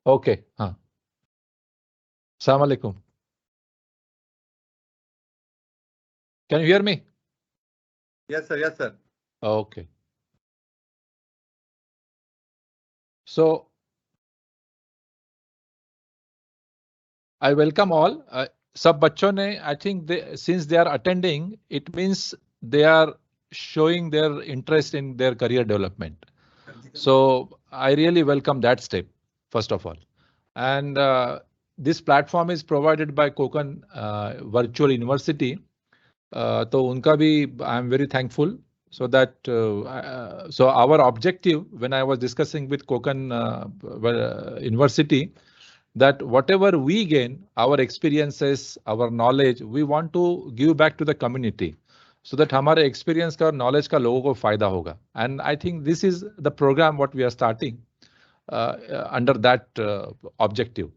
Okay. Assalamu alaikum. Can you hear me? Yes, sir. Yes, sir. Okay. So I welcome all. सब बच्चों ने, I think since they are attending, it means they are showing their interest in their career development. So I really welcome that step, first of all. And this platform is provided by Konkan Virtual University. तो उनका भी I am very thankful. So that so our objective when I was discussing with Konkan University, that whatever we gain, our experiences, our knowledge, we want to give back to the community, so that हमारे experience का knowledge का लोगों को फायदा होगा. And I think this is the program what we are starting under that objective.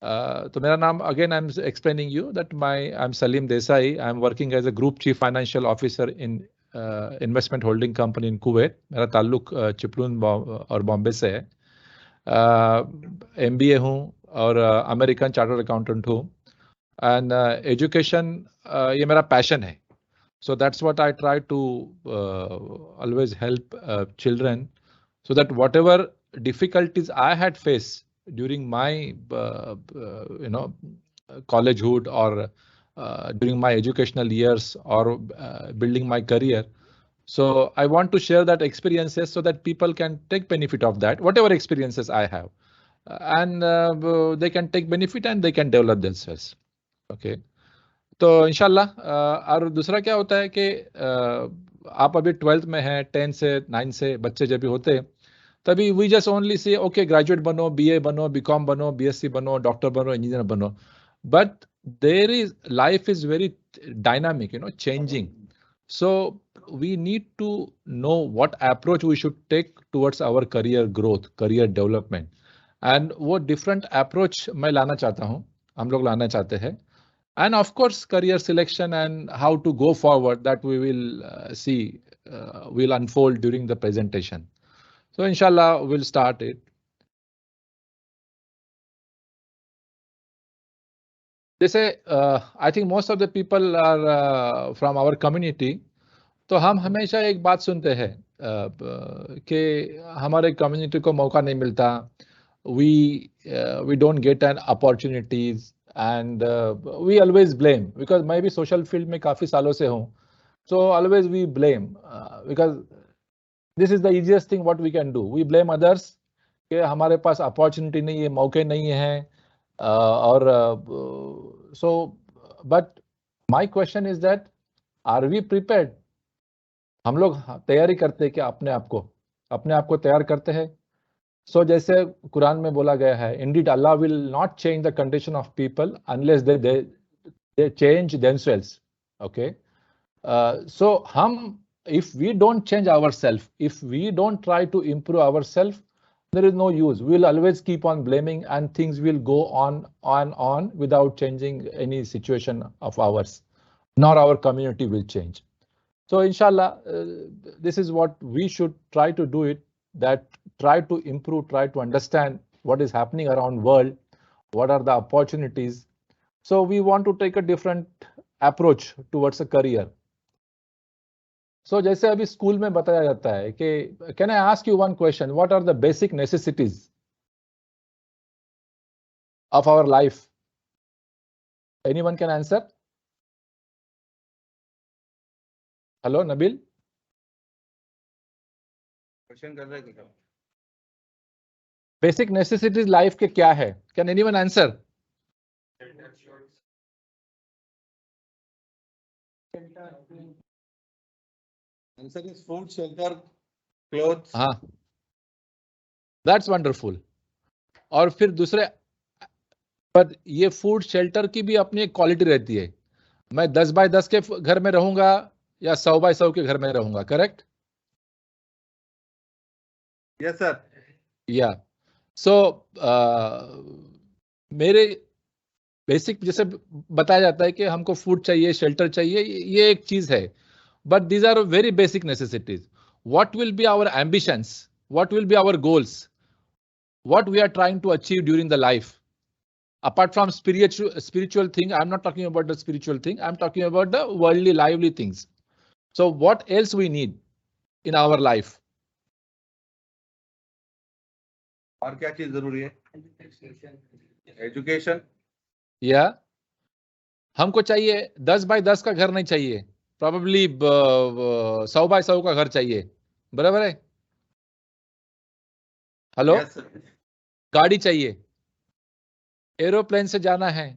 तो मेरा नाम, again I'm explaining you that I'm Salim Desai. I'm working as a Group Chief Financial Officer in Investment Holding Company in Kuwait. मेरा ताल्लुक चिपलून और बॉम्बे से है. MBA हूँ और अमेरिकन चार्टर्ड अकाउंटेंट हूँ. एंड एजुकेशन ये मेरा पैशन है. So that's what I try to always help children, so that whatever difficulties I had faced during my collegehood or during my educational years or building my career. So I want to share that experiences so that people can take benefit of that, whatever experiences I have, and they can take benefit and they can develop themselves. Okay. तो इंशाल्लाह. और दूसरा क्या होता है कि आप अभी 12th में हैं, 10 से 9 से बच्चे जब भी होते हैं तभी we just only say okay graduate बनो, बीए बनो, बीकॉम बनो, बीएससी बनो, डॉक्टर बनो, इंजीनियर बनो. But there is life is very dynamic, changing. So we need to know what approach we should take towards our career growth, career development. And वो different approach मैं लाना चाहता हूँ, हम लोग लाना चाहते हैं. And of course, career selection and how to go forward, that we will see, will unfold during the presentation. So inshallah, we'll start it. They say, I think most of the people are from our community. तो हम हमेशा एक बात सुनते हैं कि हमारे community को मौका नहीं मिलता. We don't get an opportunities. And we always blame, because मैं भी social field में काफी सालों से हूँ. So always we blame because this is the easiest thing what we can do. We blame others कि हमारे पास opportunity नहीं है, मौके नहीं हैं. और so but my question is that are we prepared? हम लोग तैयारी करते हैं क्या अपने आप को तैयार करते हैं? So जैसे कुरान में बोला गया है, indeed Allah will not change the condition of people unless they change themselves. Okay. So if we don't change ourselves, if we don't try to improve ourselves, there is no use. We will always keep on blaming and things will go on without changing any situation of ours, nor our community will change. So inshallah, this is what we should try to do it, that try to improve, try to understand what is happening around world, what are the opportunities. So we want to take a different approach towards a career. So जैसे अभी school में बताया जाता है कि can I ask you one question? What are the basic necessities of our life? Anyone can answer? Hello, Nabil? Question कर रहे हैं. Basic necessities life के क्या है? Can anyone answer? Answer is food, shelter, clothes. हाँ, that's wonderful. और फिर दूसरे, पर ये फूड शेल्टर की भी अपनी एक क्वालिटी रहती है. मैं 10 बाय 10 के घर में रहूंगा या 100 बाय 100 के घर में रहूंगा, करेक्ट? Yes, sir. या सो मेरे बेसिक जैसे बताया जाता है कि हमको फूड चाहिए, शेल्टर चाहिए, ये एक चीज है. But these are very basic necessities. What will be our ambitions? What will be our goals? what we are trying to achieve during the life. Apart from spiritual thing, I'm not talking about the spiritual thing, I'm talking about the worldly, lively things. So what else we need in our life? और क्या चीज जरूरी है? Education. या हमको चाहिए 10 bye 10 का घर नहीं चाहिए, प्रॉबेबली 100 बाय 100 का घर चाहिए, बराबर है? हेलो? Yes, sir. गाड़ी चाहिए, एरोप्लेन से जाना है,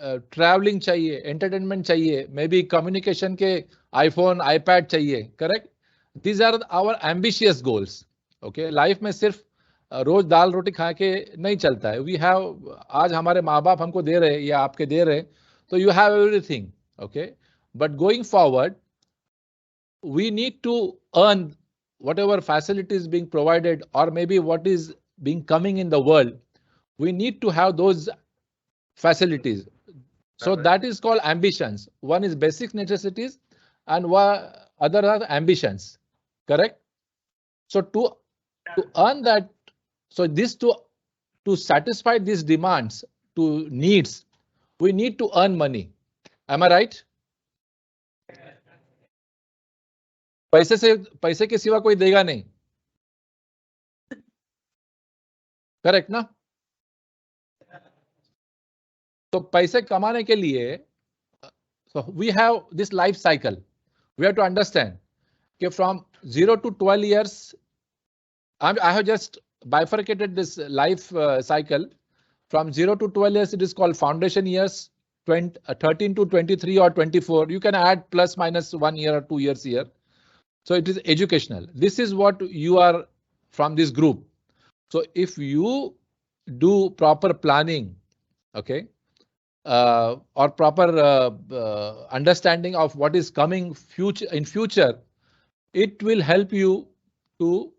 ट्रैवलिंग चाहिए, एंटरटेनमेंट चाहिए, मे बी कम्युनिकेशन के आईफोन, आईपैड चाहिए, correct? These are our ambitious goals. Okay, life में सिर्फ रोज दाल रोटी खा के नहीं चलता है. वी हैव, आज हमारे माँ बाप हमको दे रहे या आपके दे रहे, तो you have everything. Okay, but going forward we need to earn whatever facilities being provided, or maybe what is being coming in the world. We need to have those facilities. So that is called ambitions. One is basic necessities and other are ambitions, correct? So to earn that, so this to satisfy these demands, to needs, we need to earn money. Am I right? पैसे के सिवा कोई देगा नहीं, correct ना? तो पैसे कमाने के लिए we have this life cycle. We have to understand कि from 0 to 12 years, I have just bifurcated this life cycle. From 0 to 12 years, it is called foundation years. 13 to 23 or 24, you can add plus minus 1 year or 2 years here. So it is educational. This is what you are from this group. So if you do proper planning, okay, or proper understanding of what is coming in future, it will help you to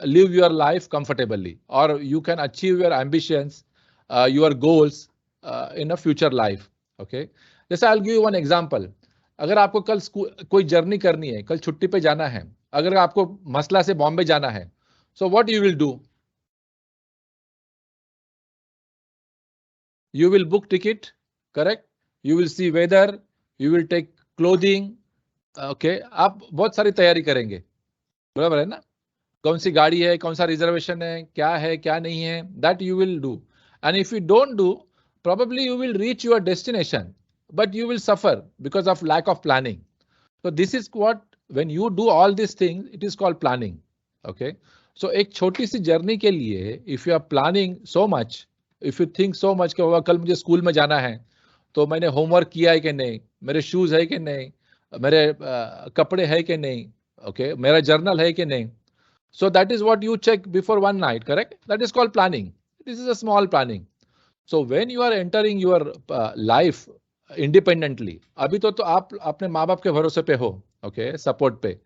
live your life comfortably, or you can achieve your ambitions, your goals in a future life. Okay, जैसे I'll give you one example. अगर आपको कल कोई journey करनी है, कल छुट्टी पे जाना है, अगर आपको मसला से बॉम्बे जाना है, so what you will do? You will book ticket, correct? You will see weather, you will take clothing, okay? आप बहुत सारी तैयारी करेंगे, बराबर है ना? कौन सी गाड़ी है, कौन सा रिजर्वेशन है, क्या नहीं है, that you will do. And if you don't do, probably you will reach your destination, but you will suffer because of lack of planning. So this is what, when you do all these things, it is called planning. Okay. So एक छोटी सी journey के लिए, if you are planning so much, if you think so much कि कल मुझे school में जाना है, तो मैंने होमवर्क किया है कि नहीं, मेरे शूज है कि नहीं, मेरे कपड़े है कि नहीं, okay, मेरा जर्नल है कि नहीं. So that is what you check before one night, correct? That is called planning. This is a small planning. So when you are entering your life independently, अभी तो आप अपने माँ बाप के भरोसे पे हो, okay, support पे.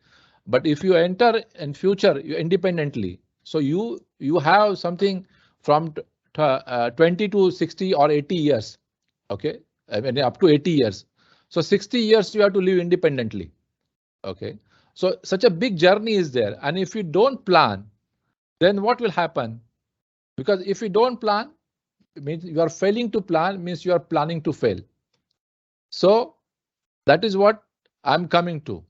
But if you enter in future you independently, so you have something from 20 to 60 or 80 years, okay, I mean up to 80 years. So 60 years you have to live independently, okay. So such a big journey is there, and if you don't plan, then what will happen? Because if you don't plan, it means you are failing to plan, means you are planning to fail. So that is what I'm coming to.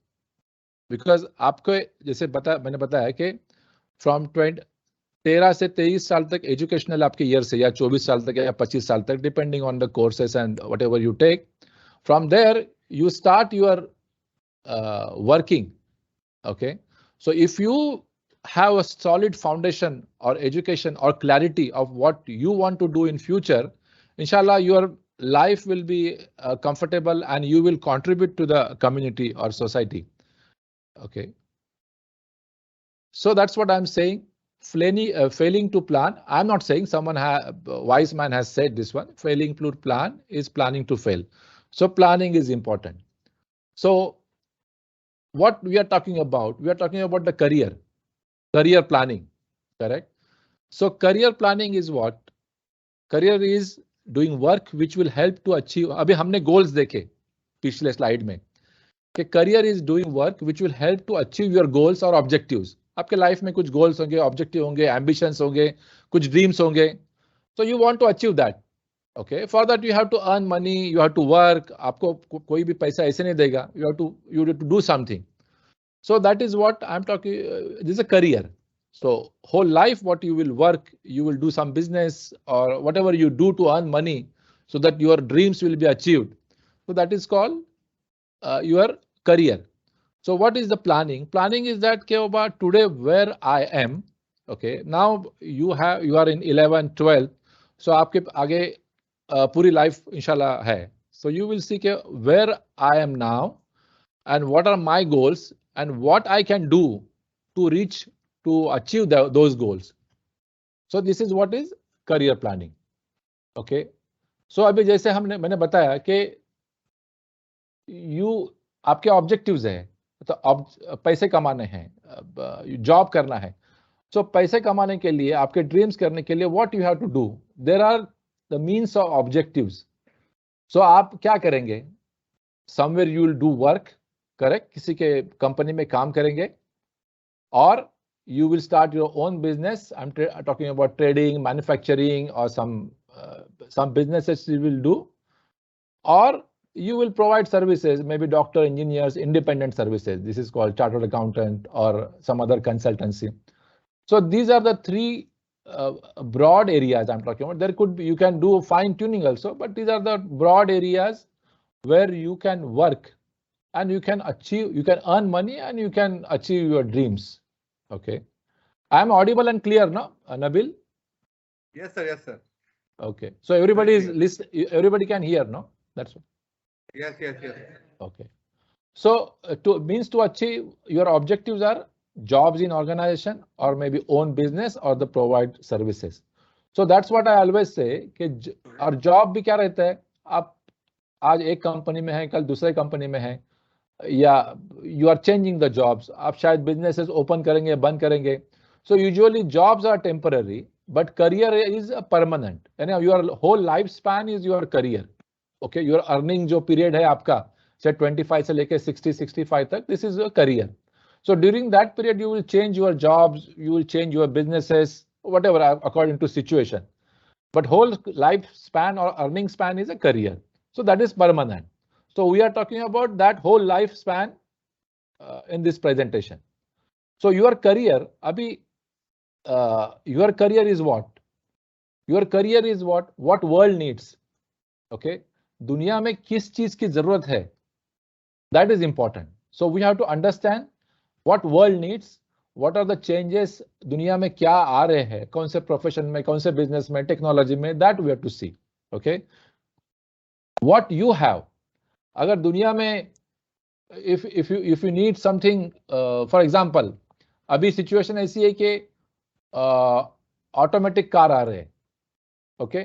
Because आपको जैसे मैंने बताया कि from 13 से 23 साल तक educational आपके year से, या 24 साल तक या 25 साल तक, depending on the courses and whatever you take. From there you start your working. Okay, so if you have a solid foundation or education or clarity of what you want to do in future, inshallah your life will be comfortable and you will contribute to the community or society. Okay, so that's what I'm saying. Failing to plan, I'm not saying someone wise man has said this one. Failing to plan is planning to fail. So planning is important. So what we are talking about? We are talking about the career planning, correct? So career planning is what? Career is doing work which will help to achieve. अभी हमने goals देखे पिछले slide में कि career is doing work which will help to achieve your goals or objectives. आपके life में कुछ goals होंगे, ऑब्जेक्टिव होंगे, एम्बिशंस होंगे, कुछ ड्रीम्स होंगे. So you want to achieve that. Okay, for that you have to earn money, you have to work. आपको कोई भी पैसा ऐसे नहीं देगा. You have to do something. So that is what I'm talking. This is a career. So whole life, what you will work, you will do some business or whatever you do to earn money, so that your dreams will be achieved. So that is called your career. So what is the planning? Planning is that about today where I am. Okay, now you are in 11, 12. So आपके आगे पूरी life इंशाल्लाह है. So you will see where I am now and what are my goals and what I can do to achieve those goals. So this is what is career planning. Okay. So अभी जैसे मैंने बताया कि आपके objectives है, तो पैसे कमाने हैं, जॉब करना है. सो पैसे कमाने के लिए, आपके ड्रीम्स करने के लिए what you have to do, there are the means of objectives. So आप क्या करेंगे? Somewhere you will do work, correct, किसी के कंपनी में काम करेंगे, और you will start your own business. I'm talking about trading, manufacturing, or some businesses you will do, or you will provide services, maybe doctor, engineers, independent services. This is called chartered accountant or some other consultancy. So these are the three broad areas I'm talking about. There could be, you can do fine tuning also, but these are the broad areas where you can work and you can earn money and you can achieve your dreams. Okay. I am audible and clear now, Nabil? Yes, sir. Yes, sir. Okay. So everybody is listening. Everybody can hear, no? That's what. Yes, yes, yes. Okay. So to achieve your objectives are jobs in organization or maybe own business or the provide services. So that's what I always say कि और job भी क्या रहता है, आप आज एक company में हैं, कल दूसरे कंपनी में हैं, या you are changing the jobs. आप शायद businesses open करेंगे, बंद करेंगे. So usually jobs are temporary, but career is permanent. And your whole lifespan is your career. Okay, your earning जो period है आपका, say 25 से लेके 60, 65 तक, this is your career. So during that period, you will change your jobs, you will change your businesses, whatever according to situation. But whole lifespan or earning span is a career. So that is permanent. So we are talking about that whole lifespan in this presentation. So your career, abhi, your career is what? Your career is what world needs. Okay, दुनिया में किस चीज की जरूरत है? That is important. So we have to understand what world needs, what are the changes, दुनिया में क्या आ रहे हैं, कौन से प्रोफेशन में, कौन से बिजनेस में, टेक्नोलॉजी में, that we have to see. Okay, what you have. अगर दुनिया में if you need something, for example, अभी सिचुएशन ऐसी है कि ऑटोमेटिक कार आ रहे हैं. ओके,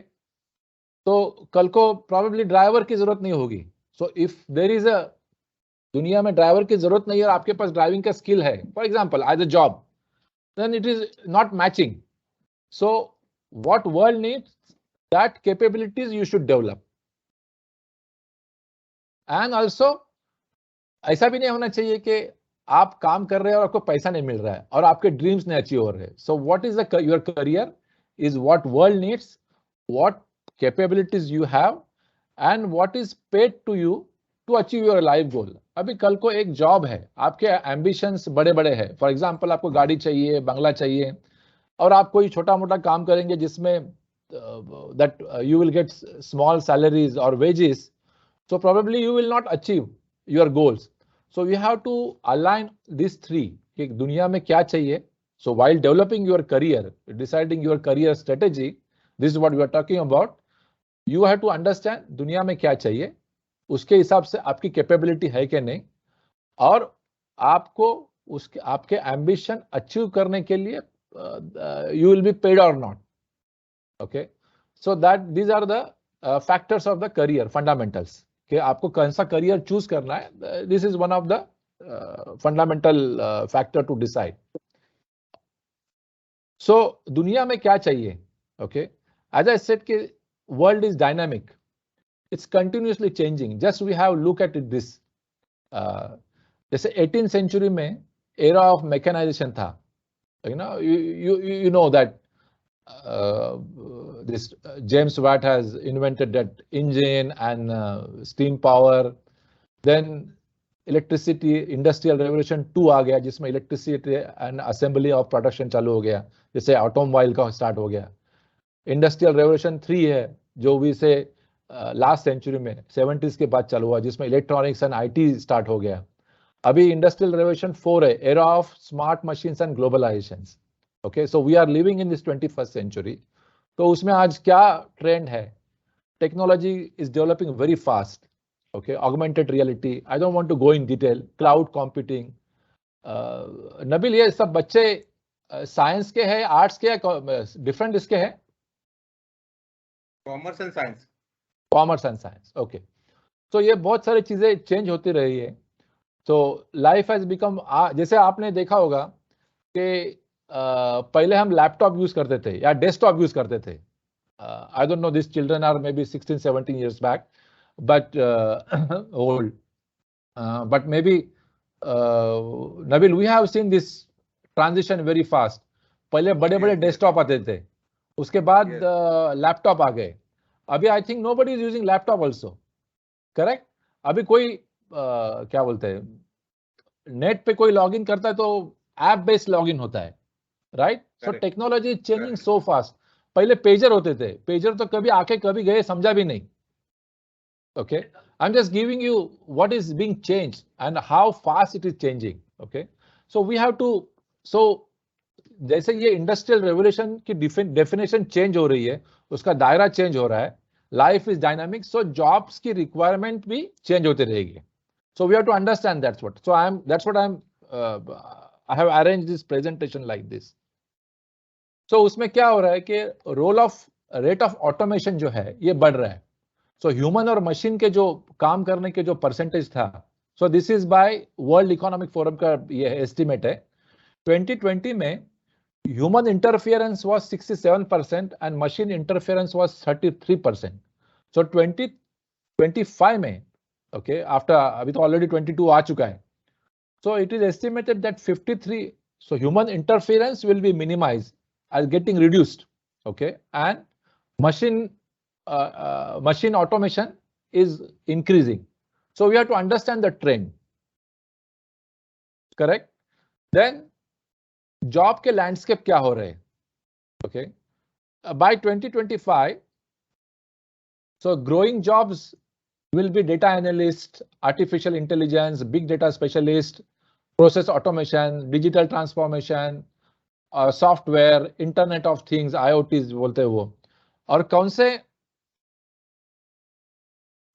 तो कल को प्रोबेबली ड्राइवर की जरूरत नहीं होगी. So if there is a, दुनिया में ड्राइवर की जरूरत नहीं है और आपके पास ड्राइविंग का स्किल है, for example as a job, then it is not matching. So what world needs, that capabilities you should develop. And also ऐसा भी नहीं होना चाहिए कि आप काम कर रहे हैं और आपको पैसा नहीं मिल रहा है और आपके ड्रीम्स नहीं अचीव हो रहे. So what is your career is what world needs, what capabilities you have, and what is paid to you to achieve your life goal. अभी कल को एक जॉब है, आपके एम्बिशंस बड़े बड़े हैं. फॉर एग्जांपल आपको गाड़ी चाहिए, बंगला चाहिए, और आप कोई छोटा मोटा काम करेंगे जिसमें that you will gate small salaries और wages. So probably you will not achieve your goals. So you have to align these three. कि दुनिया में क्या चाहिए. So while developing your career, deciding your career strategy, this is what we are talking about. You have to understand दुनिया में क्या चाहिए, उसके हिसाब से आपकी कैपेबिलिटी है कि नहीं, और आपको उसके आपके एम्बिशन अचीव करने के लिए you will be paid or not. Okay, so that these are the factors of the career fundamentals. कि आपको कौन सा करियर चूज करना है. This is one of the fundamental factor to decide. So दुनिया में क्या चाहिए. ओके, एज आई सेड कि world is dynamic, it's continuously changing. Just we have look at it this. जैसे 18th सेंचुरी में era of mechanization था. You know that this James Watt has invented that engine and steam power. Then electricity industrial revolution 2 आ गया, जिसमें electricity and assembly of production चालू हो गया, जैसे automobile का स्टार्ट हो गया. इंडस्ट्रियल रेवोल्यूशन 3 है, जो भी से लास्ट सेंचुरी में 70s के बाद चालू हुआ, जिसमें इलेक्ट्रॉनिक्स एंड आईटी स्टार्ट हो गया. अभी इंडस्ट्रियल रेवोल्यूशन 4 है, era of smart machines and globalisation. Okay, so we are living in this 21st century. तो उसमें आज क्या ट्रेंड है? Technology is developing very fast. Okay, augmented reality. I don't want to go in detail. Cloud computing. Nabeel, ये सब बच्चे science के हैं, आर्ट्स के हैं, डिफरेंट इसके हैं? Commerce and science. Commerce and science. Okay, तो ये बहुत सारी चीजें चेंज होती रही है. तो लाइफ हैज बिकम, जैसे आपने देखा होगा कि पहले हम लैपटॉप यूज करते थे या डेस्कटॉप यूज करते थे. I don't know, this children are maybe 16-17 years back, but old, but maybe Nabil, we have seen this transition very fast. पहले बड़े बड़े डेस्कटॉप आते थे, उसके बाद लैपटॉप आ गए. अभी I think nobody is using laptop also, correct? अभी कोई क्या बोलते हैं, नेट पे कोई लॉगिन करता है तो ऐप बेस्ड लॉगिन होता है, right? So technology is changing so fast. पहले पेजर होते थे, पेजर तो कभी आके कभी गए, समझा भी नहीं. Okay, I'm just giving you what is being changed and how fast it is changing. Okay, so we have to, so जैसे ये इंडस्ट्रियल रेवोल्यूशन की डेफिनेशन चेंज हो रही है, उसका दायरा चेंज हो रहा है, life is dynamic, so jobs की रिक्वायरमेंट भी चेंज होती रहेगी. So we have to understand that's what. So I have arrange this presentation like this. So उसमें क्या हो रहा है कि role of rate of automation जो है ये बढ़ रहा है. सो ह्यूमन और मशीन के जो काम करने के जो परसेंटेज था, सो this is by world economic forum का ये एस्टिमेट है. 2020 में human interference was 67% and machine interference was 33%. सो 2025 में, ओके, आफ्टर, अभी तो ऑलरेडी 22 आ चुका है, so it is estimated that 53, so human interference will be minimised as getting reduced, okay, and machine automation is increasing. So we have to understand the trend, correct? Then job के landscape क्या हो रहे हैं? Okay, by 2025, so growing jobs will be data analyst, artificial intelligence, big data specialist, process automation, digital transformation, software, internet of things, IoT बोलते हैं वो. और कौन से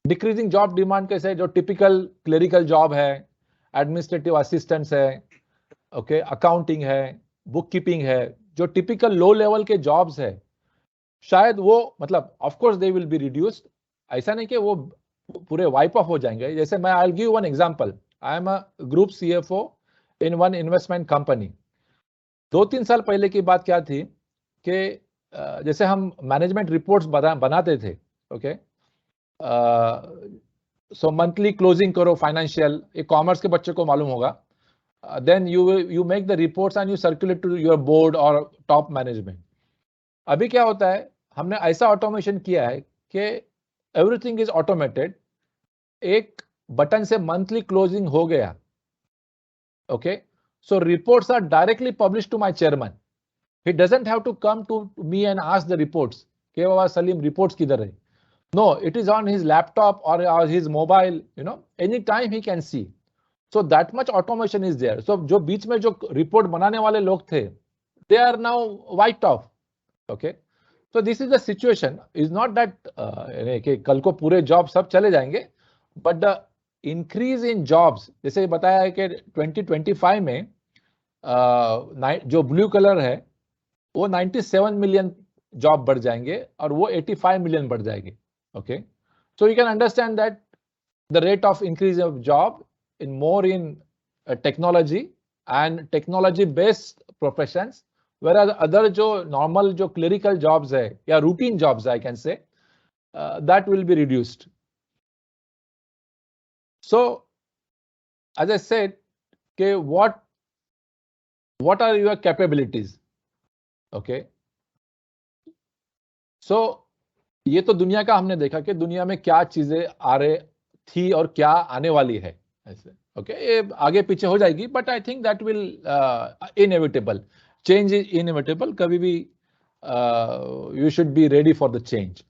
डिक्रीजिंग जॉब डिमांड कैसे, जो टिपिकल क्लेरिकल जॉब है, एडमिनिस्ट्रेटिव असिस्टेंट्स है, ओके, अकाउंटिंग है, बुक कीपिंग है, जो टिपिकल लो लेवल के जॉब्स है, शायद वो, मतलब of course they will be reduced. ऐसा नहीं कि वो पूरे वाइप ऑफ हो जाएंगे. जैसे मैं, I will give one example. I am a group CFO in one investment company. 2-3 साल पहले की बात क्या थी कि जैसे हम मैनेजमेंट रिपोर्ट्स बनाते थे, ओके, सो मंथली क्लोजिंग करो फाइनेंशियल, ये कॉमर्स के बच्चे को मालूम होगा. Then you make the reports and you circulate to your board और टॉप मैनेजमेंट. अभी क्या होता है, हमने ऐसा ऑटोमेशन किया है कि एवरीथिंग इज ऑटोमेटेड. एक बटन से मंथली क्लोजिंग हो गया, okay. So reports are directly published to my chairman. He doesn't have to come to me and ask the reports. के बाबा सलीम reports किधर है? No, it is on his laptop or his mobile. You know, anytime he can see. So that much automation is there. So जो बीच में जो report बनाने वाले लोग थे, they are now wiped off. Okay. So this is the situation. Is not that कि कल को पूरे job सब चले जाएंगे, but the increase in jobs, जैसे बताया है कि 2025 में जो ब्लू कलर है वो 97 मिलियन जॉब बढ़ जाएंगे और वो 85 मिलियन बढ़ जाएंगे. Okay, so you can understand that the rate of increase of job in more in technology and technology based professions, whereas other जो नॉर्मल जो क्लरिकल जॉब्स है या रूटीन जॉब्स आई कैन से, that will be reduced. So, as I said, what what are your capabilities? Okay. So ये तो दुनिया का हमने देखा कि दुनिया में क्या चीजें आ रहे थी और क्या आने वाली है ऐसे. ओके, ये आगे पीछे हो जाएगी, but I think that will inevitable. Change is inevitable. कभी भी you should be ready for the change.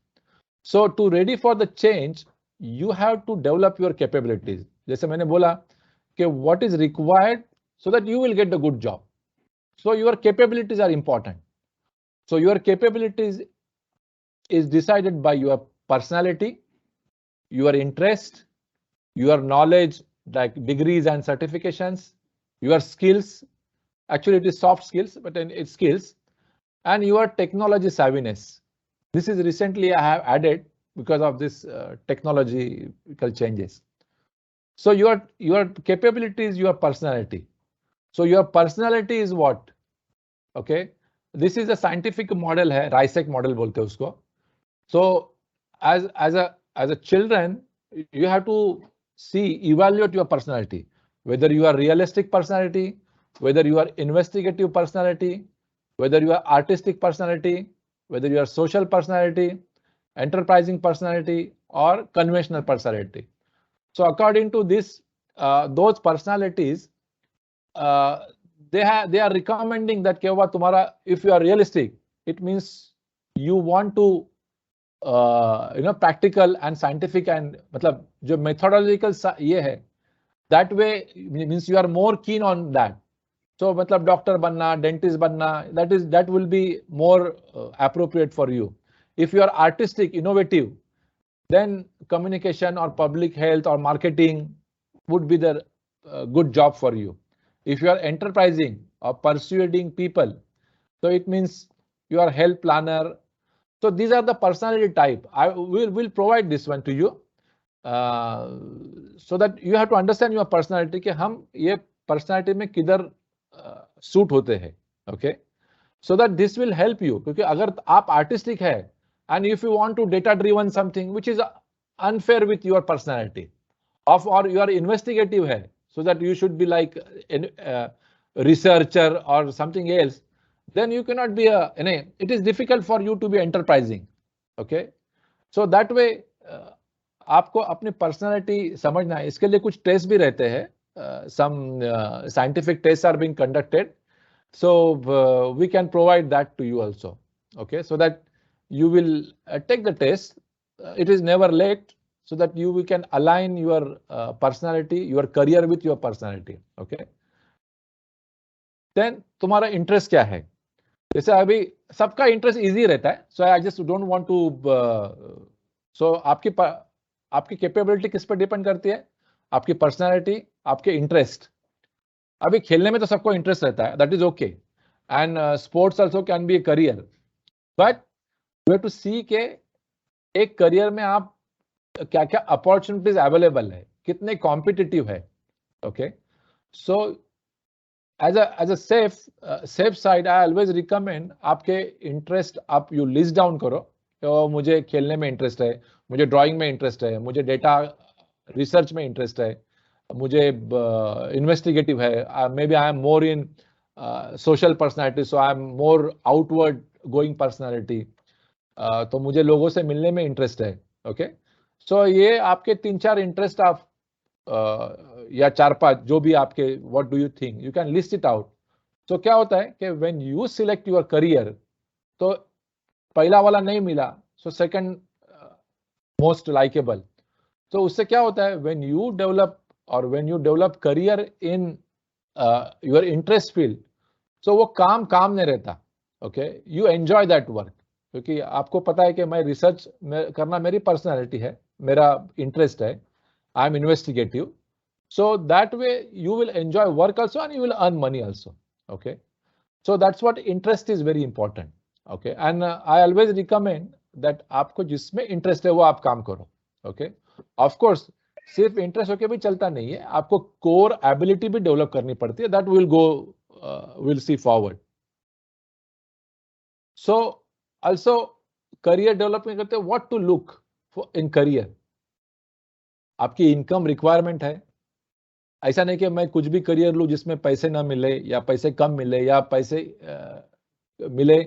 So to ready for the change you have to develop your capabilities. जैसे मैंने बोला कि what is required so that you will get the good job. So your capabilities are important. So your capabilities is decided by your personality, your interest, your knowledge, like degrees and certifications, your skills. Actually, it is soft skills, but it's skills, and your technology savviness. This is recently I have added because of this technological changes. So your capability is your personality. So your personality is what? Okay, this is a scientific model है, राइसेक model बोलते हैं उसको. So as a children you have to evaluate your personality, whether you are realistic personality, whether you are investigative personality, whether you are artistic personality, whether you are social personality, enterprising personality, or conventional personality. So according to this, those personalities, they are recommending that केवा तुम्हारा, if you are realistic, it means you want to practical and scientific and मतलब जो methodological ये है, that way means you are more keen on that. So मतलब doctor बनना, dentist बनना, that will be more appropriate for you. If you are artistic, innovative, then communication or public health or marketing would be the good job for you. If you are enterprising or persuading people, so it means you are health planner. So these are the personality type. I will provide this one to you, so that you have to understand your personality कि हम ये personality में किधर suit होते हैं. Okay, so that this will help you. क्योंकि अगर आप artistic है and if you want to data driven something which is unfair with your personality, or you are investigative है, so that you should be like a researcher or something else, then you cannot be it is difficult for you to be enterprising. Okay, so that way आपको अपनी personality समझना है. इसके लिए कुछ test भी रहते हैं. Some scientific tests are being conducted, so we can provide that to you also. Okay, so that you will take the test. It is never late, so that you can align your personality, your career with your personality. Okay, then तुम्हारा interest क्या है? जैसे अभी सबका interest easy रहता है, so I just don't want to so आपकी capability किस पर डिपेंड करती है? आपकी पर्सनालिटी, आपके इंटरेस्ट. अभी खेलने में तो सबको इंटरेस्ट रहता है, that is okay, and sports also can be a career, but you have to see के एक करियर में आप क्या क्या अपॉर्चुनिटीज अवेलेबल है, कितने कॉम्पिटिटिव है. Okay, so as a safe side I always recommend आपके इंटरेस्ट आप यू लिस्ट डाउन करो. तो मुझे खेलने में इंटरेस्ट है, मुझे ड्राइंग में इंटरेस्ट है, मुझे डेटा रिसर्च में इंटरेस्ट है, मुझे इन्वेस्टिगेटिव है, maybe I am more in social personality, so I am more outward going personality, तो मुझे लोगों से मिलने में इंटरेस्ट है. ओके, सो ये आपके 3-4 इंटरेस्ट आप या 4-5 जो भी आपके, what do you think, you can list it out. So क्या होता है कि when you select your career, तो पहला वाला नहीं मिला, सो सेकंड मोस्ट लाइकेबल. तो उससे क्या होता है, when you develop career in your interest field, so वो काम नहीं रहता. Okay, you enjoy that work, क्योंकि आपको पता है कि मैं रिसर्च करना मेरी पर्सनालिटी है, मेरा इंटरेस्ट है, I am investigative. So that way you will enjoy work also and you will earn money also. Okay, so that's what interest is very important. Okay, and I always recommend that आपको जिसमें interest है वो आप काम करो. Okay, of course सिर्फ interest होके भी चलता नहीं है, आपको कोर एबिलिटी भी डेवलप करनी पड़ती है. That will see forward. So also career development करते हैं, what to look for in career. आपकी इनकम रिक्वायरमेंट है, ऐसा नहीं कि मैं कुछ भी करियर लूँ जिसमें पैसे ना मिले या पैसे कम मिले या पैसे मिले,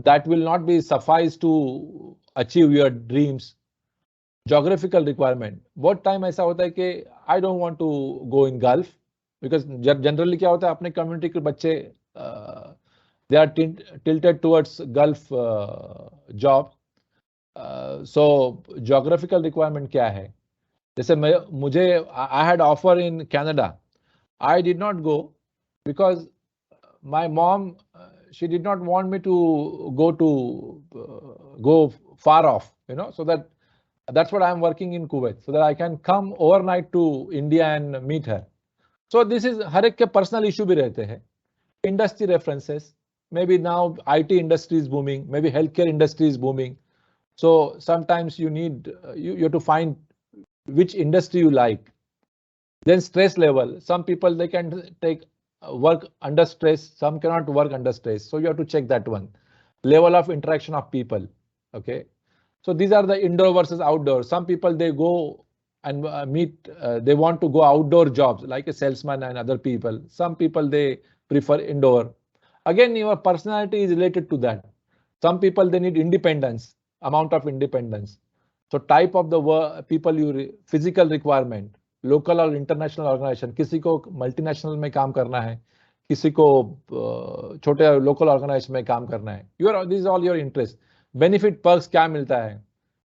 that will not be suffice to achieve your dreams. Geographical requirement, बहुत टाइम ऐसा होता है कि I don't want to go in Gulf because generally क्या होता है, अपने community के बच्चे they are tilted towards Gulf job. So geographical requirement क्या है? जैसे मुझे I had offer in Canada. I did not go because my mom, she did not want me to go far off, so that's what I'm working in Kuwait, so that I can come overnight to India and meet her. So this is हर एक के personal issue भी रहते हैं. Industry references, maybe now IT industry is booming, maybe healthcare industry is booming. So sometimes you need, you have to find which industry you like. Then stress level, some people they can take work under stress, some cannot work under stress, so you have to check that one. Level of interaction of people, okay. So these are the indoor versus outdoor. Some people they go and meet, they want to go outdoor jobs like a salesman and other people. Some people they prefer indoor. Again, your personality is related to that. Some people they need independence, amount of independence. So type of the people you physical requirement, local और international organisation, किसी को multinational में काम करना है, किसी को छोटे लोकल ऑर्गेनाइजेशन में काम करना है. This is all your interest. Benefit perks क्या मिलता है,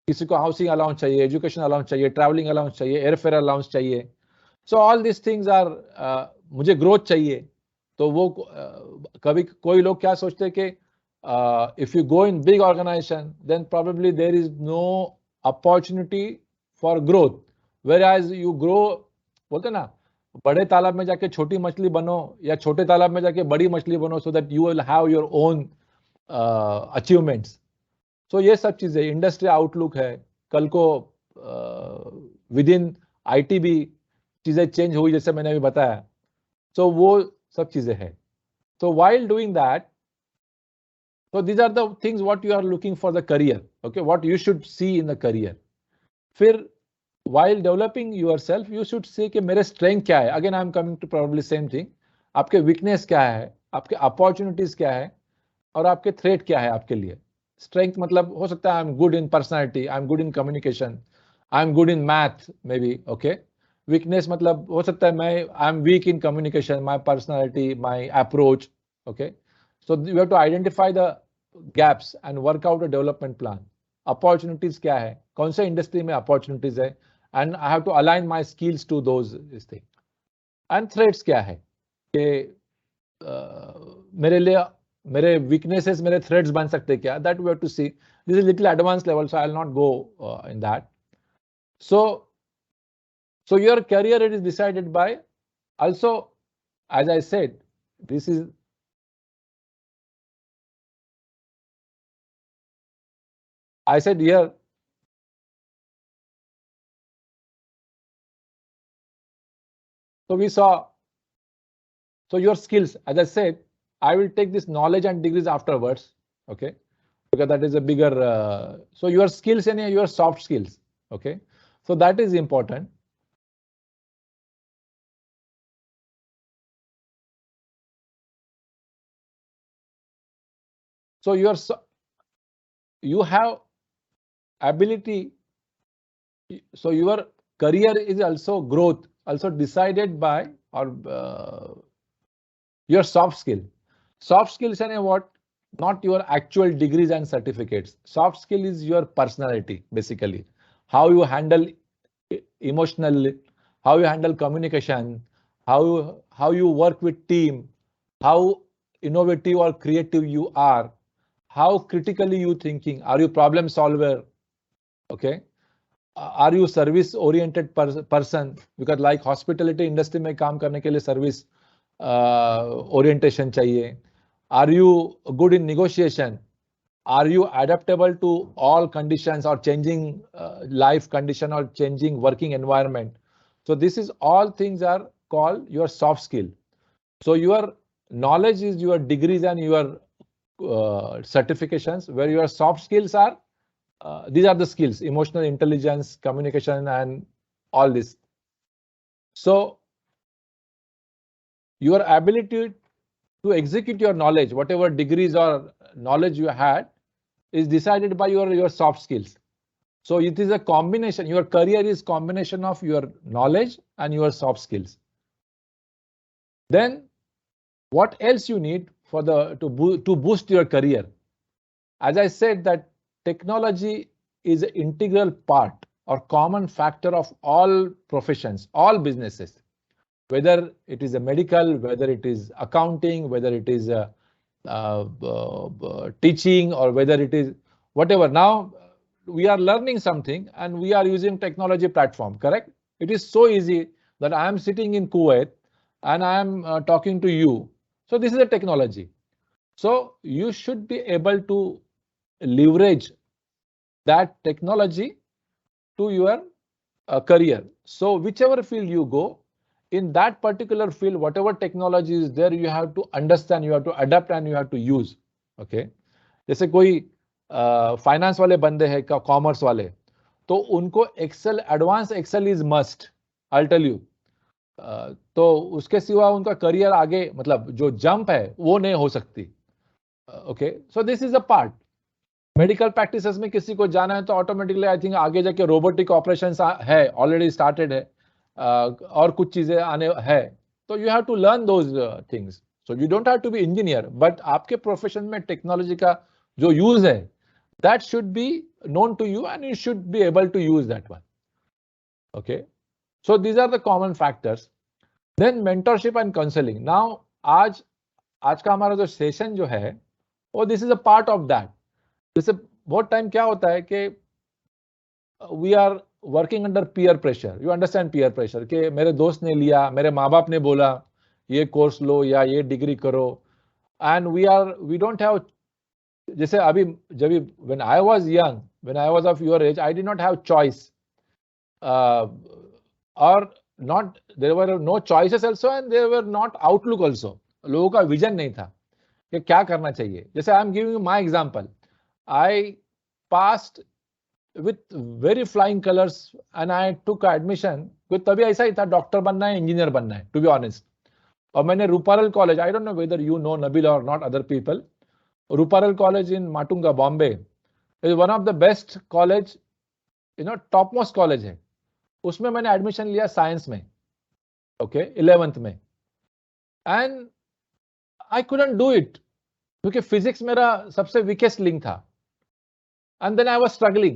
किसी को हाउसिंग अलाउंस चाहिए, एजुकेशन अलाउंस चाहिए, ट्रैवलिंग अलाउंस चाहिए, एयरफेयर अलाउंस चाहिए. So all this things are, मुझे ग्रोथ चाहिए. तो वो कभी कोई लोग क्या सोचते हैं कि if you go in big organisation then probably there is no opportunity for growth. Whereas you grow, बोलते ना, बड़े तालाब में जाके छोटी मछली बनो या छोटे तालाब में जाके बड़ी मछली बनो, so that you will have your own achievements. So ये सब चीजें, इंडस्ट्री आउटलुक है. कल को विद इन IT भी चीजें चेंज हुई जैसे मैंने अभी बताया. So वो सब चीजें हैं. So while doing that, so these are the things what you are looking for the career, okay, what you should see in the career. फिर while developing yourself you should say कि मेरे strength क्या है. Again I am coming to probably same thing. आपके weakness क्या है, आपके opportunities क्या है, और आपके threat क्या है आपके लिए. Strength मतलब हो सकता है I am good in personality, I am good in communication, I am good in math maybe, okay. Weakness मतलब हो सकता है I am weak in communication, my personality, my approach, okay. So you have to identify the gaps and work out a development plan. Opportunities क्या है, कौन से industry में opportunities है, and I have to align my skills to those things. And threats क्या है कि मेरे लिए मेरे weaknesses मेरे threats बन सकते क्या, that we have to see. This is little advanced level, so I will not go in that. So your career it is decided by, also as I said, this is I said here, so we saw, so your skills, as I said, I will take this knowledge and degrees afterwards, okay, because that is a bigger, so your skills and your soft skills, okay, so that is important. So you have ability, so your career is also growth, also decided by or your soft skill. Soft skills and what? Not your actual degrees and certificates. Soft skill is your personality, basically. How you handle emotional, how you handle communication, how you work with team, how innovative or creative you are, how critically you thinking, are you problem solver, okay, are you service oriented person, because like hospitality industry में काम करने के लिए service orientation चाहिए. Are you good in negotiation? Are you adaptable to all conditions or changing life condition or changing working environment? So this is all things are called your soft skill. So your knowledge is your degrees and your certifications, where your soft skills are, these are the skills, emotional intelligence, communication, and all this. So your ability to execute your knowledge, whatever degrees or knowledge you had, is decided by your soft skills. So it is a combination. Your career is combination of your knowledge and your soft skills. Then what else you need for to boost your career? As I said, that technology is an integral part or common factor of all professions, all businesses, whether it is a medical, whether it is accounting, whether it is teaching, or whether it is whatever. Now we are learning something and we are using technology platform, correct? It is so easy that I am sitting in Kuwait and I am talking to you. So this is a technology. So you should be able to leverage that technology to your career. So whichever field you go, in that particular field, whatever technology is there, you have to understand, you have to adapt and you have to use. Okay. जैसे कोई finance वाले बंदे हैं, commerce वाले, तो उनको Excel, advance Excel is must, I tell you. तो उसके सिवा उनका करियर आगे, मतलब जो जंप है वो नहीं हो सकती। Okay, so this is a part. Medical practices में किसी को जाना है तो ऑटोमेटिकली आई थिंक आगे जाके रोबोटिक ऑपरेशंस है, ऑलरेडी स्टार्टेड है, और कुछ चीजें आने है, तो you have to learn those things. So you don't have to be engineer, but आपके प्रोफेशन में टेक्नोलॉजी का जो यूज है, that should be known to you and you should be able to use that one. Okay, so these are the common factors. Then mentorship and counselling. Now आज का हमारा जो session जो है, वो this is a part of that. जैसे बहुत time क्या होता है कि we are working under peer pressure. You understand peer pressure, कि मेरे दोस्त ने लिया, मेरे माँ बाप ने बोला ये कोर्स लो या ये डिग्री करो, एंड वी डोंट हैव, जैसे अभी जब when I was young, when I was of your age, I did not have choice, or not, there were no choices also and there were not outlook also. लोगों का vision नहीं था कि क्या करना चाहिए। जैसे I am giving you my example, I passed with very flying colors and I took admission, क्योंकि तभी ऐसा ही था, डॉक्टर बनना है, इंजीनियर बनना है, टू बी ऑनेस्ट। और मैंने Ruparel college, I don't know whether you know Nabeel or not other people, Ruparel college in Matunga, Bombay, is one of the best college, you know, top most college है। उसमें मैंने एडमिशन लिया साइंस में, ओके, 11th में, and I couldn't do it, क्योंकि physics मेरा सबसे weakest link था। And then I was struggling.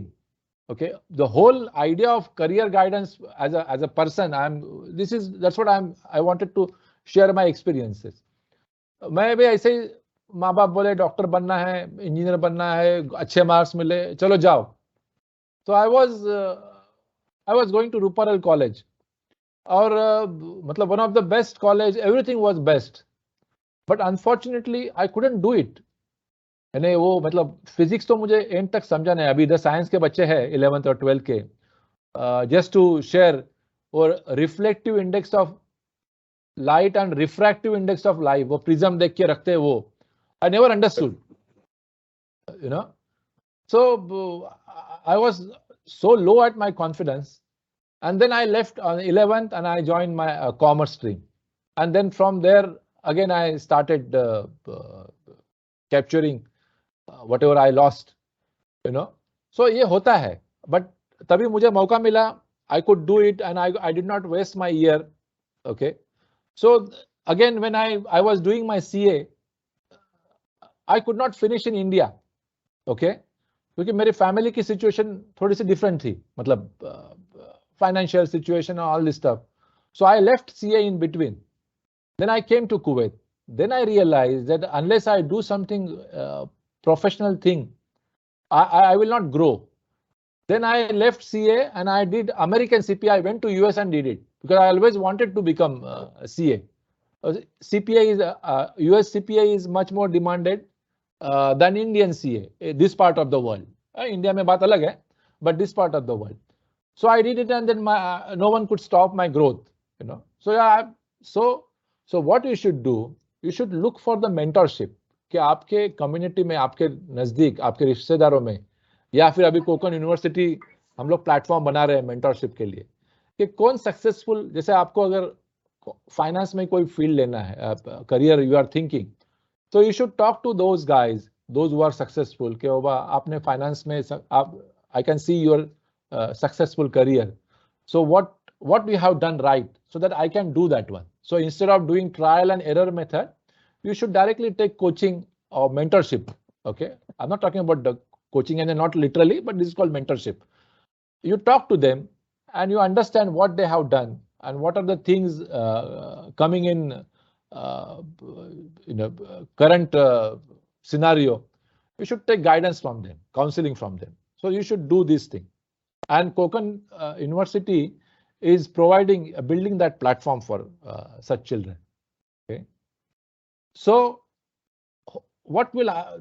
Okay, the whole idea of career guidance as a person, that's what I wanted to share my experiences. मैं भी ऐसे ही, माँ बाप बोले डॉक्टर बनना है, इंजीनियर बनना है, अच्छे मार्क्स मिले, चलो जाओ। तो I was going to Ruparal college, और मतलब one of the best college, everything was best, but unfortunately I couldn't do it. नहीं, वो मतलब फिजिक्स तो मुझे एंड तक समझा नहीं। अभी इधर साइंस के बच्चे हैं 11th और 12th के, जस्ट टू शेयर, और reflective index of light and refractive index of light, वो प्रिज्म देख के रखते हैं, वो I never understood, you know. So I was so low at my confidence, and then I left on 11th and I joined my commerce stream, and then from there again I started capturing whatever I lost, you know. So ये होता है, but तभी मुझे मौका मिला, I could do it and I did not waste my year. Okay, so again when I was doing my CA, I could not finish in India. Okay, क्योंकि मेरी family की सिचुएशन थोड़ी सी डिफरेंट थी, मतलब financial situation, all this stuff. So I left CA in between. Then I came to Kuwait. Then I realized that unless I do something professional thing, I will not grow. Then I left CA and I did American CPA. I went to US and did it because I always wanted to become a CA. CPA is US CPA is much more demanded than Indian CA. This part of the world. India में बात अलग है, but this part of the world. So I did it, and then no one could stop my growth. You know. So yeah. So what you should do? You should look for the mentorship. कि आपके community में, आपके नजदीक, आपके रिश्तेदारों में, या फिर अभी कोकन यूनिवर्सिटी हम लोग प्लेटफॉर्म बना रहे हैं मेंटरशिप के लिए, कि कौन सक्सेसफुल, जैसे आपको अगर फाइनेंस में कोई फील्ड लेना है, करियर यू आर थिंकिंग, तो you should talk to those guys, those who are successful, कि बाबा आपने फाइनेंस में आप, I can see your successful career, so what we have done right, so that I can do that one. So instead of doing trial and error method, you should directly take coaching or mentorship. Okay, I'm not talking about the coaching and not literally, but this is called mentorship. You talk to them and you understand what they have done and what are the things coming in current scenario. You should take guidance from them, counseling from them. So you should do this thing. And Konkan University is building that platform for such children. Okay. So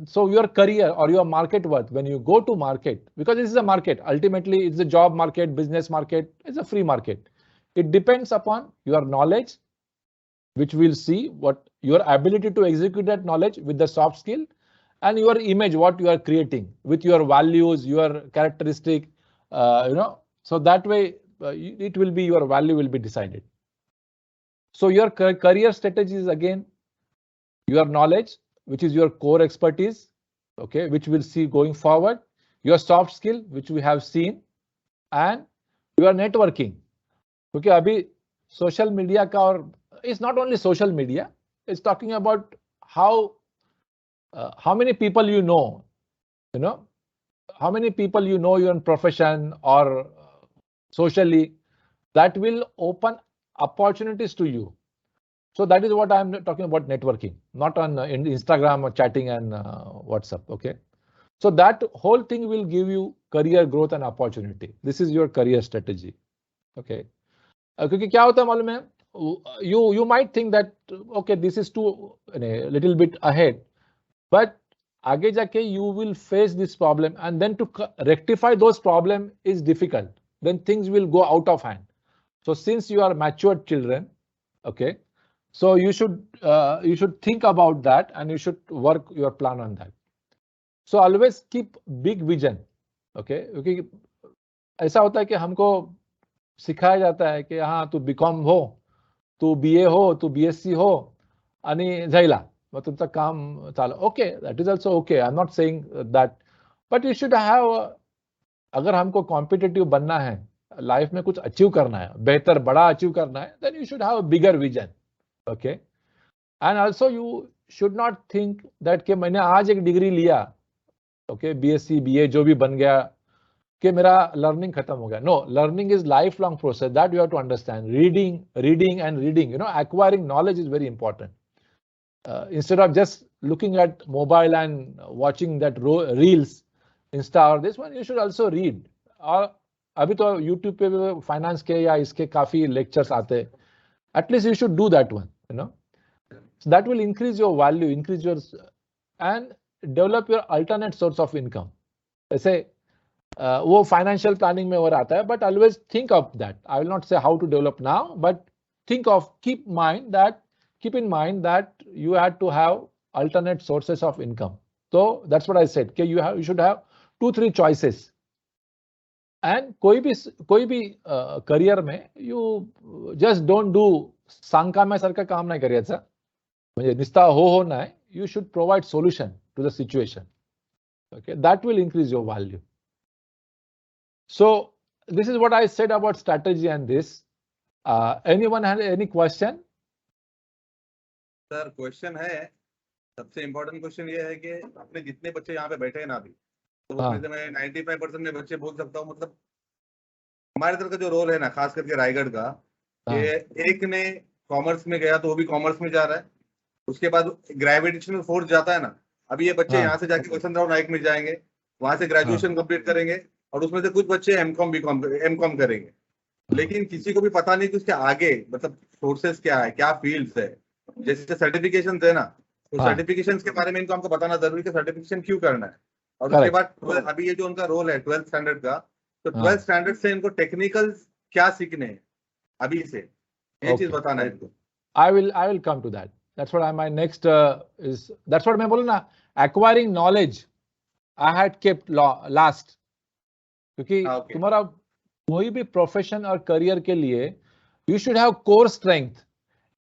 so your career or your market worth when you go to market, because this is a market, ultimately it's a job market, business market, it's a free market. It depends upon your knowledge, which we'll see, what your ability to execute that knowledge with the soft skill, and your image, what you are creating with your values, your characteristic, so that way it will be, your value will be decided. So your career strategy is again your knowledge, which is your core expertise, okay, which we'll see going forward, your soft skill, which we have seen, and your networking. Okay, abhi social media ka, or it's not only social media, it's talking about how many people you know, how many people you know your profession or socially, that will open opportunities to you. So that is what I'm talking about, networking, not on Instagram or chatting and WhatsApp. Okay. So that whole thing will give you career growth and opportunity. This is your career strategy. Okay. क्योंकि क्या होता है मालूम है, you might think that okay, this is too a little bit ahead, but आगे जाके you will face this problem, and then to rectify those problem is difficult. Then things will go out of hand. So since you are matured children, okay, so you should think about that and you should work your plan on that. So always keep big vision. Okay, क्योंकि ऐसा होता है कि हमको सिखाया जाता है कि हाँ तू बीकॉम हो, तू बीए हो, तू बीएससी हो आणि जायला मग तुमचं काम चालू. Okay, that is also okay, I am not saying that, but you should have, अगर हमको कॉम्पिटिटिव बनना है, लाइफ में कुछ अचीव करना है, बेहतर बड़ा अचीव करना है, then you should have a bigger vision. Okay, and also you should not think that कि मैंने आज एक डिग्री लिया, ओके, बीएससी बीए जो भी बन गया, कि मेरा लर्निंग खत्म हो गया. No, learning is life long process, that you have to understand. Reading and reading, acquiring knowledge is very important. Instead of just looking at mobile and watching that reels, Insta or this one, you should also read. और अभी तो YouTube पे finance के या इसके काफी lectures आते हैं. At least you should do that one, So that will increase your value, increase your, and develop your alternate source of income. ऐसे वो फाइनेंशियल प्लानिंग में और आता है, but always think of that. I will not say how to develop now, but think of, keep in mind that you had to have alternate sources of income. So that's what I said, okay, you should have 2-3 choices. And कोई भी career में you just don't do सांकाम्यासारखं काम नाही करायचं, म्हणजे नुसता हो नाही. You should provide solution to the situation. Okay, that will increase your value. So this is what I said about strategy and this. Anyone had any question? Sir question है, सबसे important question ये है कि अपने जितने बच्चे यहाँ पे बैठे हैं ना अभी, तो उसमें से मैं 95% में बच्चे बोल सकता हूँ, मतलब हमारे तरफ का जो रोल है ना, खास करके रायगढ़ का, ये एक ने कॉमर्स में गया तो वो भी कॉमर्स में जा रहा है. उसके बाद ग्रेविटेशनल फोर्स जाता है ना, अभी ये बच्चे यहाँ से जाके वसंतराव नायक में जाएंगे, वहां से ग्रेजुएशन कंप्लीट करेंगे, और उसमें से कुछ बच्चे एमकॉम करेंगे. लेकिन किसी को भी पता नहीं कि उसके आगे मतलब सोर्सेस क्या है, क्या फील्ड्स है. जैसे सर्टिफिकेशन है ना, तो सर्टिफिकेशन के बारे में इनको हमको बताना जरूरी है कि सर्टिफिकेशन क्यों करना है. और उसके बाद अभी ये जो उनका रोल है 12th स्टैंडर्ड का, तो 12th स्टैंडर्ड से इनको टेक्निकल क्या सीखने हैं अभी से, ये चीज बताना है इनको. I will come to that. That's what my next is. That's what मैं बोलूँ ना, acquiring knowledge I had kept last. क्योंकि तुम्हारा कोई भी प्रोफेशन और करियर के लिए you should have core strength.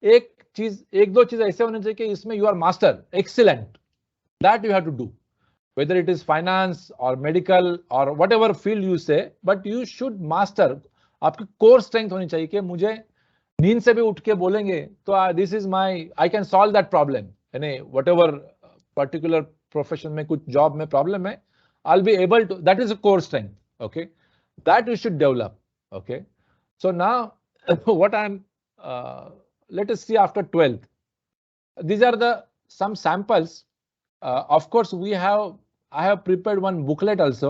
एक दो चीज ऐसे होने चाहिए कि इसमें you are master, excellent, that you have to do, whether it is finance or medical or whatever field you say, but you should master. आपकी core strength होनी चाहिए कि मुझे नींद से भी उठ के बोलेंगे तो this is my, I can solve that problem, यानी whatever particular profession में कुछ job में problem है, I'll be able to, that is a core strength, okay, that you should develop, okay. So now what I'm let us see after 12th, these are the some samples. Of course I have prepared one booklet also,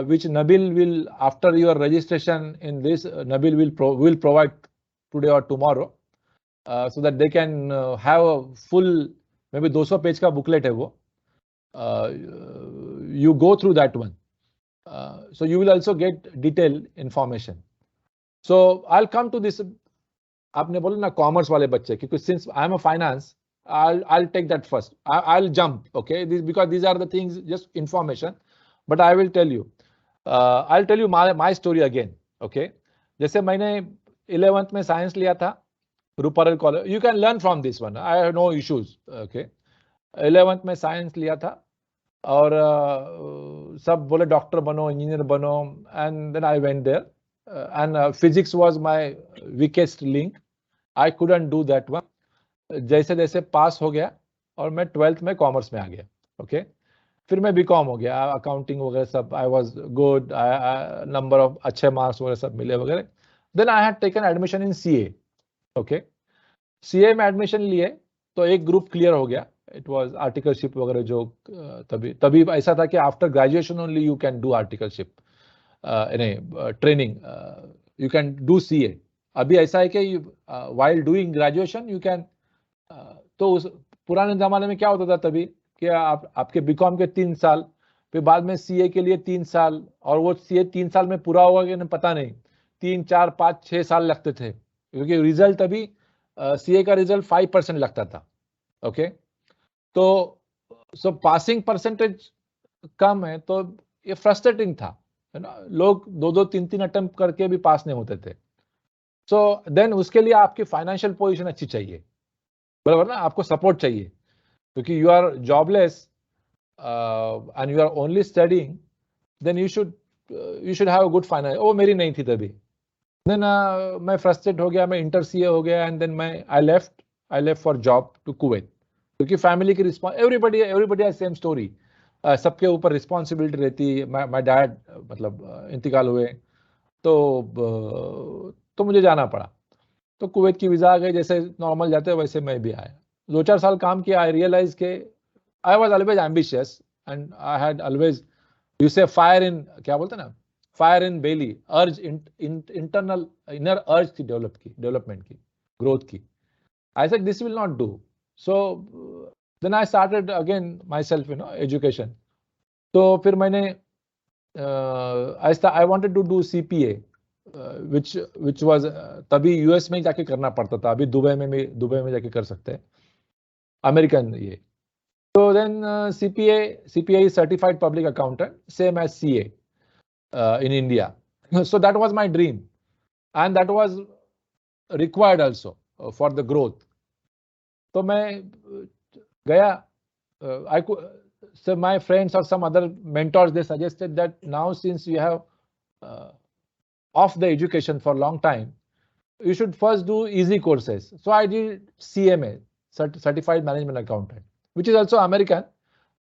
which Nabil will, after your registration in this, Nabil will provide today or tomorrow, so that they can have a full, maybe 200 page का booklet है वो. You go through that one, so you will also get detailed information. So I'll come to this. आपने बोला ना commerce वाले बच्चे, क्योंकि since I am a finance, I'll take that first. I'll jump, okay, because these are the things, just information, but I will tell you, I'll tell you my story again, okay. जैसे मैंने 11th में science लिया था Ruparel college, you can learn from this one, I have no issues, okay. 11th में science लिया था और सब बोले डॉक्टर बनो, इंजीनियर बनो, and then I went there, and physics was my weakest link. I couldn't do that one. जैसे जैसे पास हो गया और मैं 12th में कॉमर्स में आ गया, ओके. फिर मैं बीकॉम हो गया, अकाउंटिंग वगैरह सब, I was good, number of अच्छे मार्क्स वगैरह सब मिले वगैरह. Then I had taken admission in CA, okay. CA में एडमिशन लिए तो एक ग्रुप क्लियर हो गया, इट वाज आर्टिकलशिप वगैरह, जो तभी ऐसा था कि after graduation only you can do articleship, training, you can do CA. अभी ऐसा है कि while doing graduation you can, तो उस पुराने जमाने में क्या होता था तभी कि आपके बीकॉम के 3 साल, फिर बाद में सीए के लिए 3 साल, और वो सीए 3 साल में पूरा होगा कि नहीं पता नहीं, 3, 4, 5, 6 साल लगते थे, क्योंकि रिजल्ट तभी सीए का रिजल्ट 5% लगता था, ओके. तो सो पासिंग परसेंटेज कम है तो ये फ्रस्ट्रेटिंग था, है ना. लोग 2-2, 3-3 अटेम्प्ट करके भी पास नहीं होते थे. सो देन उसके लिए आपकी फाइनेंशियल पोजीशन अच्छी चाहिए, बराबर ना, आपको सपोर्ट चाहिए, क्योंकि you are jobless and you are only studying, then you should have a good finance. वो मेरी नहीं थी तभी. देन मैं फ्रस्ट्रेट हो गया, मैं इंटर सीए हो गया, and then I left for job to Kuwait, क्योंकि फैमिली की response, everybody has same story, सबके ऊपर रिस्पॉन्सिबिलिटी रहती. माय डैड मतलब इंतकाल हुए तो मुझे जाना पड़ा. तो कुवैत की वीजा आ गई, जैसे नॉर्मल जाते हैं वैसे मैं भी आया. 2-4 साल काम किया. आई रियलाइज के I was always ambitious and I had always, you से फायर इन, क्या बोलते हैं ना, फायर इन बेली, अर्ज, इंटरनल इनर अर्ज थी डेवलपमेंट की, ग्रोथ की. I said this will not do. So then I started again my self, education. तो फिर मैंने I wanted to do CPA, which was तभी यूएस में जाके करना पड़ता था. अभी दुबई में जाके कर सकते हैं, अमेरिकन ये. तो then CPA is certified public accountant, same as CA in India. So that was my dream, and that was required also for the growth. तो मैं गया, so my friends or some other mentors, they suggested that now since you have off the education for a long time, you should first do easy courses. So I did CMA, Certified Management Accountant, which is also American,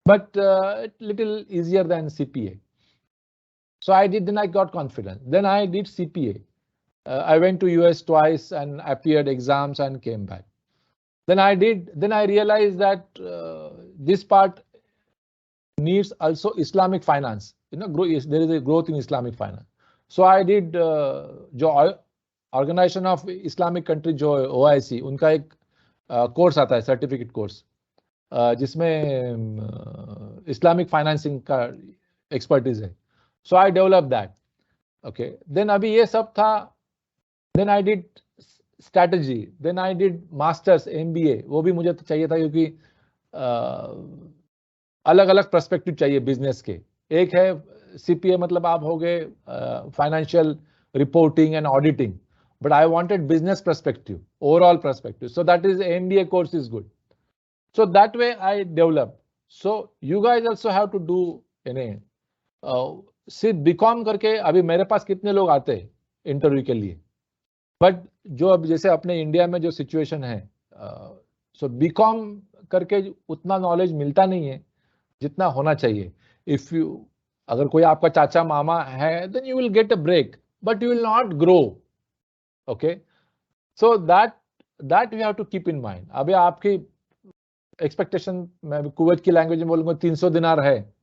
but little easier than CPA. So I did, then I got confidence. Then I did CPA. I went to US twice and appeared exams and came back. Then I realized that this part needs also Islamic finance. There is a growth in Islamic finance. So I did जो Organization of Islamic Country जो OIC, उनका एक course आता है, certificate course, जिसमें Islamic financing का expertise है. So I developed that. Okay. Then अभी ये सब था. Then I did strategy. Then I did masters MBA. वो भी मुझे चाहिए था, क्योंकि अलग अलग पर्सपेक्टिव चाहिए बिजनेस के. एक है CPA, मतलब आप हो गए financial reporting and auditing, but I wanted business perspective, overall perspective. So that is MBA course is good. So that way I develop. So you guys also have to do सिर्फ BCom करके अभी मेरे पास कितने लोग आते हैं interview के लिए, बट जो अब जैसे अपने इंडिया में जो सिचुएशन है, सो बीकॉम करके उतना नॉलेज मिलता नहीं है जितना होना चाहिए. इफ यू अगर कोई आपका चाचा मामा है, then you will get a break, but you will not grow. Okay, so that we have to keep in mind. अभी आपकी एक्सपेक्टेशन, मैं कुवैत की लैंग्वेज में बोलूंगा 300 दिनार है.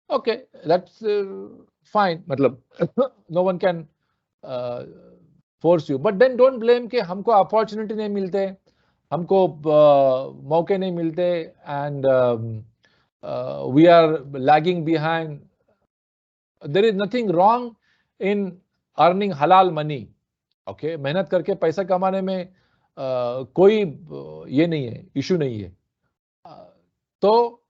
ओके, दैट्स फाइन, मतलब no one can force you, but then don't blame कि हमको अपॉर्चुनिटी नहीं मिलते, हमको मौके नहीं मिलते, and we are lagging behind. There is nothing wrong in earning हलाल मनी. ओके, मेहनत करके पैसा कमाने में कोई ये नहीं है, इशू नहीं है. तो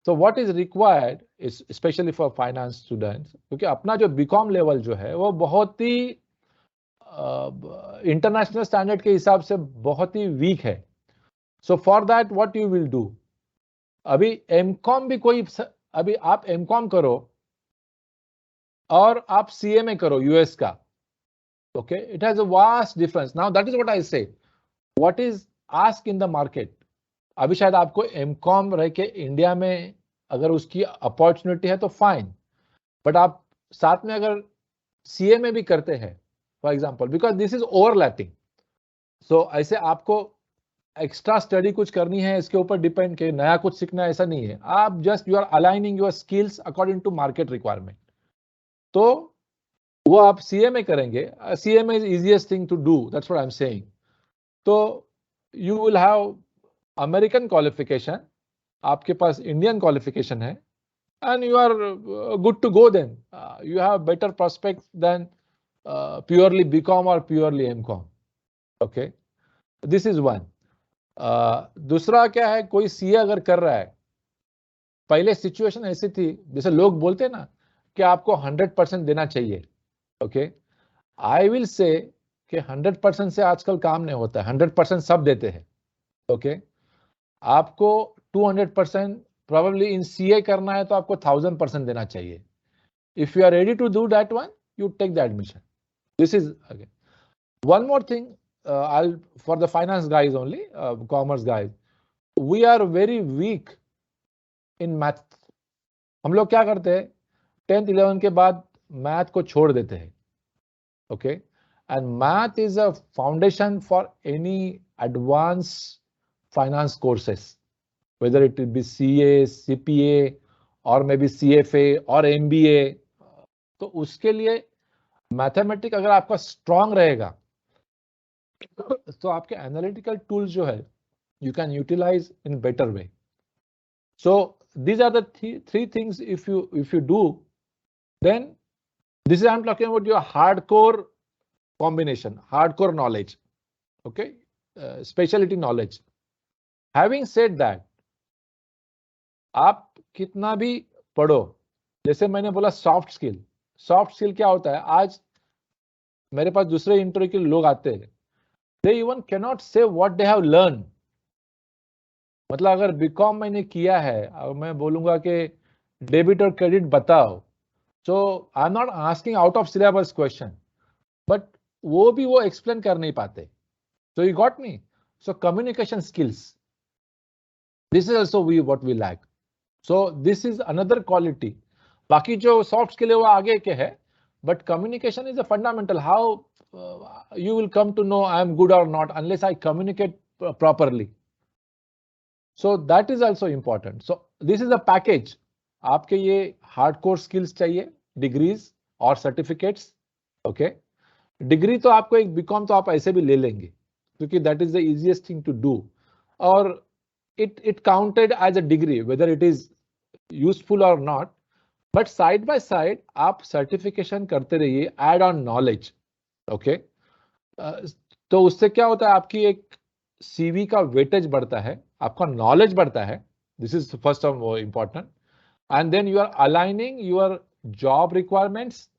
what is required is specially for finance students, क्योंकि अपना जो बीकॉम लेवल जो है वो बहुत ही इंटरनेशनल स्टैंडर्ड के हिसाब से बहुत ही वीक है. So for that what you will do, अभी एमकॉम भी कोई, अभी आप एमकॉम करो और आप सीएमए करो यूएस का. Okay, it has a vast difference. Now that is what I say, what is ask in the market. अभी शायद आपको एमकॉम रह के इंडिया में अगर उसकी अपॉर्चुनिटी है तो फाइन, बट आप साथ में अगर सीएमए भी करते हैं for example, because this is overlapping. So ऐसे आपको एक्स्ट्रा स्टडी कुछ करनी है, इसके ऊपर डिपेंड के नया कुछ सीखना है, ऐसा नहीं है. आप just you are aligning your skills according to market requirement. तो वो आप सीएमए करेंगे. CMA is easiest thing to do, that's what I am saying. तो you will have American qualification, आपके पास इंडियन क्वालिफिकेशन है, and you are good to go. Then you have better prospects than purely BCom or purely MCom. Okay, this is one. दूसरा क्या है, कोई CA अगर कर रहा है, पहले सिचुएशन ऐसी थी जैसे लोग बोलते हैं ना कि आपको 100% देना चाहिए. ओके, आई विल से कि 100% से आजकल काम नहीं होता है. 100% सब देते हैं. ओके, आपको 200% probably in CA करना है तो आपको 1000% देना चाहिए. If you are ready to do that one, you take the admission. This is again one more thing. I'll for the finance guys only, commerce guys, we are very weak in math. हम लोग क्या करते हैं, 10th 11 के बाद math को छोड़ देते हैं. Okay, and math is a foundation for any advance finance courses, whether it will be CA, CPA और maybe CFA और MBA. तो उसके लिए मैथमेटिक अगर आपका स्ट्रांग रहेगा तो आपके एनालिटिकल टूल्स जो है you can utilise in better way. So these are the three things. If you do, then this is I'm talking about your hardcore combination, hardcore knowledge. Okay, specialty knowledge. Having said that, आप कितना भी पढ़ो, जैसे मैंने बोला soft skill. Soft skill क्या होता है, आज मेरे पास दूसरे इंटरव्यू के लोग आते हैं, दे इवन कैन नॉट से व्हाट दे हैव लर्न. मतलब अगर बीकॉम मैंने किया है और मैं बोलूंगा कि डेबिट और क्रेडिट बताओ, so I am not asking out of syllabus question, but वो भी वो एक्सप्लेन कर नहीं पाते. So you got me. So communication skills, this is also we what we lack. So this is another quality. बाकी जो soft skill है वो आगे के है, but communication is a fundamental. How you will come to know I am good or not unless I communicate properly. So that is also important. So this is a package. आपके ये hardcore skills चाहिए, degrees और certificates. Okay, degree तो आपको एक BCom तो आप ऐसे भी ले लेंगे क्योंकि that is the easiest thing to do, और it counted as a degree whether it is useful or not. But side by side आप certification करते रहिए, add on knowledge. ओके, तो उससे क्या होता है, आपकी एक सीवी का वेटेज बढ़ता है, आपका नॉलेज बढ़ता है. This is first of important. And then you are aligning your job requirements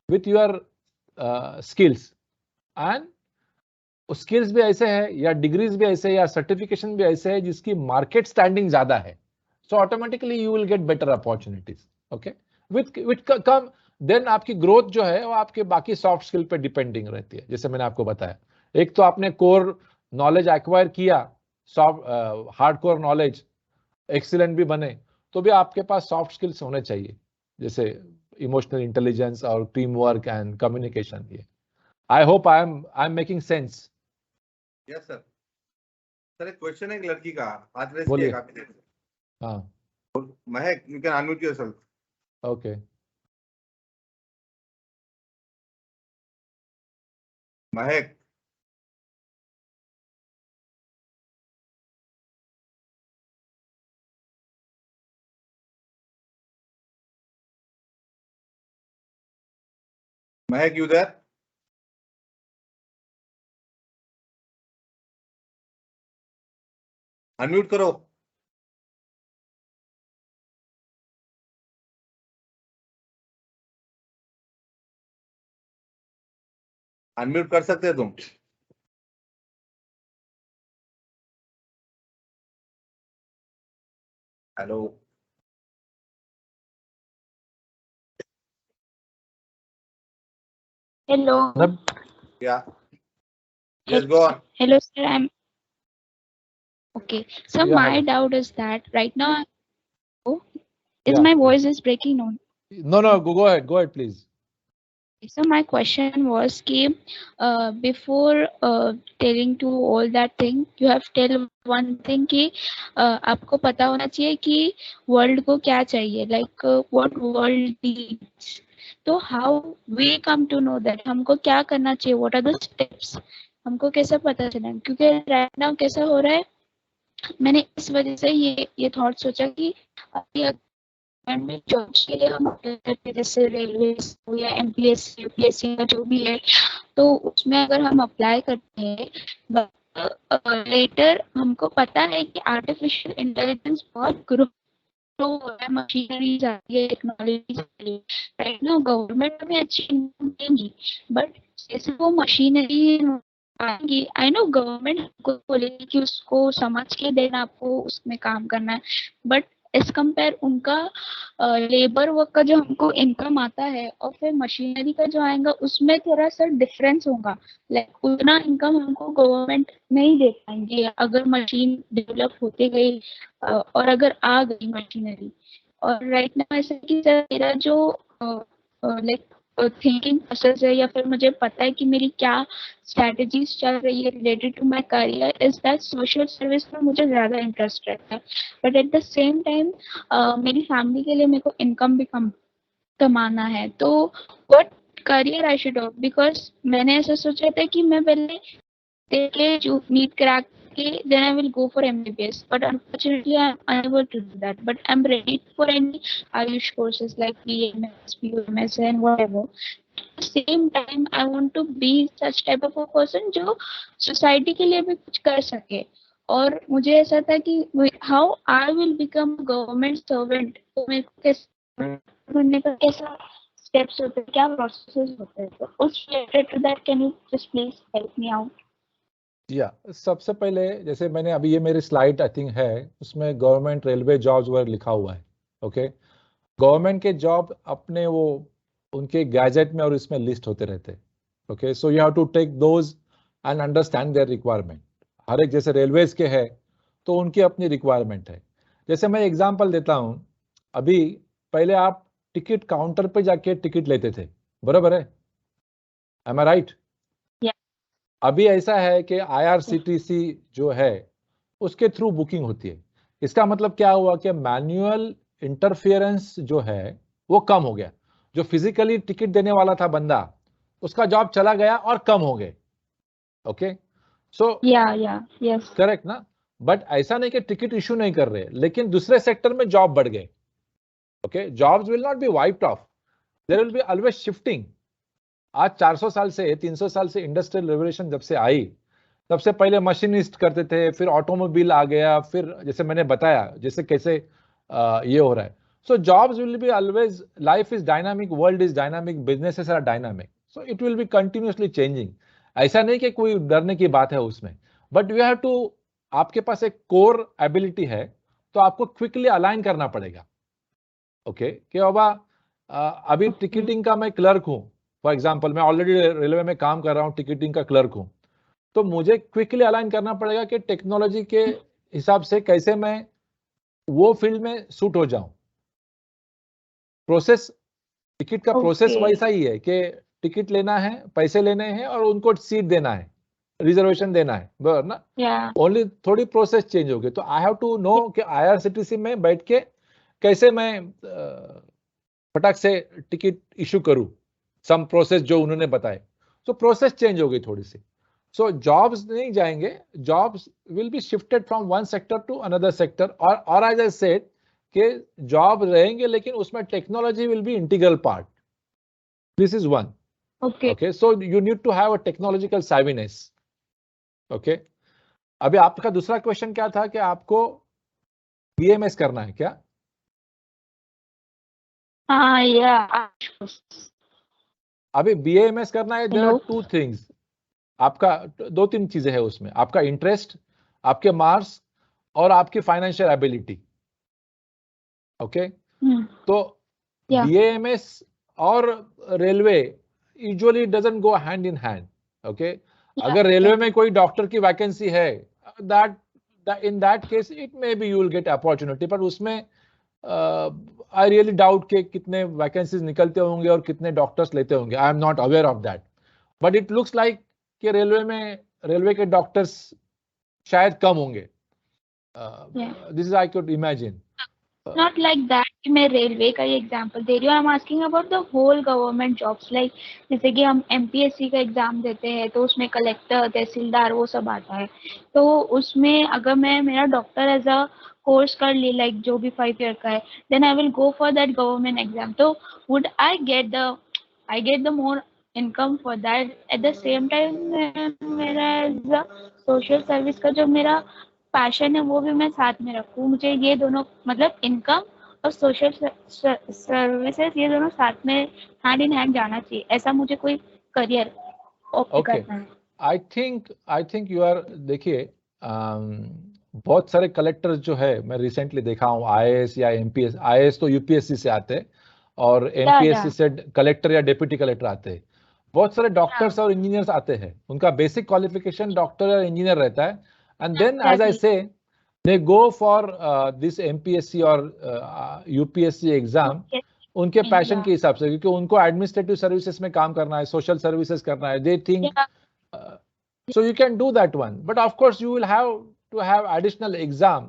with your skills. And skills भी ऐसे हैं या डिग्रीज भी ऐसे या सर्टिफिकेशन भी ऐसे है जिसकी मार्केट स्टैंडिंग ज्यादा है, so automatically you will get better opportunities. Okay, with कम देन आपकी ग्रोथ जो है वो आपके बाकी सॉफ्ट स्किल पे डिपेंडिंग रहती है. जैसे मैंने आपको बताया, एक तो आपने कोर नॉलेज एक्वायर किया, soft hard core knowledge excellent भी बने, तो भी आपके पास सॉफ्ट स्किल्स होने चाहिए, जैसे इमोशनल इंटेलिजेंस और टीम वर्क एंड कम्युनिकेशन. ये आई hope I am making sense. Yes sir. Sir एक क्वेश्चन है एक लड़की का, हाथ रेस बोलिए. किया काफी देर से. हाँ. महक, you can unmute yourself. Okay. Mahak. Mahak, you there? Unmute करो. अनम्यूट कर सकते हो तुम? Hello. Hello. Yeah. Yes, go on. Hello, sir. I'm okay. So Yeah, my hello. doubt is that right now, is Yeah, my yeah. voice is breaking on. No, go ahead, please. So my question was कि before telling to all that thing, you have tell one thing कि आपको पता होना चाहिए कि world को क्या चाहिए, like what world needs. तो how we come to know that हमको क्या करना चाहिए, what are the steps, हमको कैसे पता चला? क्योंकि right now कैसा हो रहा है, मैंने इस वजह से ये थॉट सोचा कि अभी गवर्नमेंट जॉब्स के लिए हम अप्लाई करते हैं, जैसे रेलवे या एमपीएससी यूपीएससी का जो भी है, तो उसमें अगर हम अप्लाई करते हैं, लेटर हमको पता है कि आर्टिफिशियल इंटेलिजेंस बहुत ग्रो हो रहा है, मशीनरी आ रही है, टेक्नोलॉजी आ रही है. राइट नाउ गवर्नमेंट हमें अच्छी इनकम देंगी, बट जैसे वो मशीनरी आएंगी, आई नो गवर्नमेंट को बोलेगी कि उसको समझ के देना, आपको उसमें काम करना है, बट एज कम्पेयर उनका लेबर वर्क का जो हमको इनकम आता है और फिर मशीनरी का जो आएगा उसमें थोड़ा सा डिफरेंस होगा. लाइक उतना इनकम हमको गवर्नमेंट नहीं दे पाएंगे अगर मशीन डेवलप होते गई और अगर आ गई मशीनरी. और राइट नाउ ऐसा कि सर मेरा जो लाइक थिंकिंग प्रोसेस है, या फिर मुझे पता है कि मेरी क्या स्ट्रेटजीज चल रही है related to my career, is that social service में मुझे ज्यादा इंटरेस्ट रहता है, but at the same time मेरी फैमिली के लिए मेरे को इनकम भी कमाना है. तो what career I should of, because मैंने ऐसा सोचा था कि मैं पहले देखे जो नीट क्रैक के then I will go for MBBS, but unfortunately I am unable to do that, but I'm ready for any Ayush courses like BMS, PMS and whatever. At the same time I want to be such type of a person जो society के लिए भी कुछ कर सके. और मुझे ऐसा था कि how I will become a government servant, तो मेरे को कैसे बनने का कैसा steps होते हैं, क्या processes होते हैं, तो उस related to that can you just please help me out? या सबसे पहले, जैसे मैंने अभी ये मेरी स्लाइड आई थिंक है, उसमें गवर्नमेंट रेलवे जॉब्स वगैरह लिखा हुआ है. ओके, गवर्नमेंट के जॉब अपने वो उनके गैजेट में और इसमें लिस्ट होते रहते. Okay, so you have to take those and understand their requirement. हर एक जैसे रेलवेज के है तो उनकी अपनी रिक्वायरमेंट है. जैसे मैं एग्जांपल देता हूं, अभी पहले आप टिकट काउंटर पे जाके टिकट लेते थे, बराबर है? एम आई राइट? अभी ऐसा है कि IRCTC जो है उसके थ्रू बुकिंग होती है. इसका मतलब क्या हुआ कि मैन्युअल इंटरफियरेंस जो है वो कम हो गया. जो फिजिकली टिकट देने वाला था बंदा, उसका जॉब चला गया और कम हो गए. ओके, सो यस करेक्ट ना? बट ऐसा नहीं कि टिकट इशू नहीं कर रहे, लेकिन दूसरे सेक्टर में जॉब बढ़ गए. Okay, jobs will not be wiped off, there will be always shifting. आज 400 साल से 300 साल से इंडस्ट्रियल रेवोल्यूशन जब से आई, तब से पहले मशीनिस्ट करते थे, फिर ऑटोमोबाइल आ गया, फिर जैसे मैंने बताया जैसे कैसे ये हो रहा है. So jobs will be always, life is dynamic, world is dynamic, businesses are dynamic, so it will be continuously changing. ऐसा नहीं कि कोई डरने की बात है उसमें, बट यू हैव टू, आपके पास एक कोर एबिलिटी है तो आपको क्विकली अलाइन करना पड़ेगा। ओके कि बाबा अभी टिकटिंग का मैं क्लर्क हूं, फॉर एग्जांपल मैं ऑलरेडी रेलवे में काम कर रहा हूं, टिकटिंग का क्लर्क हूं, तो मुझे क्विकली अलाइन करना पड़ेगा कि टेक्नोलॉजी के हिसाब से कैसे मैं वो फील्ड में सूट हो जाऊं। प्रोसेस, टिकट का प्रोसेस वैसा ही है कि टिकट लेना है, पैसे लेने हैं और उनको सीट देना है, रिजर्वेशन देना है, बराबर ना? ओनली थोड़ी प्रोसेस चेंज होगी। तो आई हैव टू नो कि IRCTC में बैठ के कैसे मैं फटाक से टिकट इशू करूं, सम प्रोसेस जो उन्होंने बताए। तो प्रोसेस चेंज हो गई थोड़ी सी। सो जॉब्स नहीं जाएंगे, jobs will be shifted from one sector to another sector, और एज आई सेड कि जॉब रहेंगे लेकिन उसमें technology will be integral part. This is one. Okay, so you need to have a technological savviness। Okay, अभी आपका दूसरा question क्या था कि आपको BMS करना है क्या? अभी BAMS करना है, देयर आर टू थिंग्स। आपका दो तीन चीजें हैं उसमें, आपका इंटरेस्ट, आपके मार्क्स और आपकी फाइनेंशियल एबिलिटी। ओके, तो BAMS और railway usually doesn't go hand in hand. Okay, अगर रेलवे में कोई डॉक्टर की वैकेंसी है, that in that case it may be you will get opportunity, पर उसमें आई रियली डाउट के कितने वैकेंसीज निकलते होंगे और कितने डॉक्टर्स लेते होंगे। आई am not aware of that, but it looks like कि रेलवे के डॉक्टर्स शायद कम होंगे। This is I could imagine. Not like that कि मैं रेलवे का ही एग्जांपल दे रही हूँ। I am asking about the whole government jobs, like जैसे कि हम MPSC का एग्जाम देते हैं तो उसमें कलेक्टर, तहसीलदार वो सब आता है। तो उसमें अगर मैं मेरा डॉक्टर एज अ कोर्स कर ली, लाइक जो भी 5 ईयर का है, then I will go for that government exam. तो would I get the more income for that? At the same time मेरा एज अ सोशल सर्विस का जो मेरा पैशन है वो भी मैं साथ में रखूं। मुझे ये दोनों, मतलब इनकम और सोशल सर्विसेज, ये दोनों साथ में हैंड इन हैंड जाना चाहिए। ऐसा मुझे कोई करियर ऑप्ट करना है। आई थिंक यू आर, देखिए बहुत सारे कलेक्टर्स जो है मैं रिसेंटली देखा हूँ, IAS या MPS, IAS तो UPSC से आते हैं और MPSC से कलेक्टर या डिप्टी कलेक्टर आते हैं। बहुत सारे डॉक्टर्स और इंजीनियर्स आते हैं, उनका बेसिक क्वालिफिकेशन डॉक्टर या इंजीनियर रहता है, एंड देन एज आई से दे गो फॉर दिस MPSC और UPSC एग्जाम उनके पैशन के हिसाब से, क्योंकि उनको एडमिनिस्ट्रेटिव सर्विसेज में काम करना है, सोशल सर्विसेज करना है। They think so you can do that one, but of course you will have to have additional exam।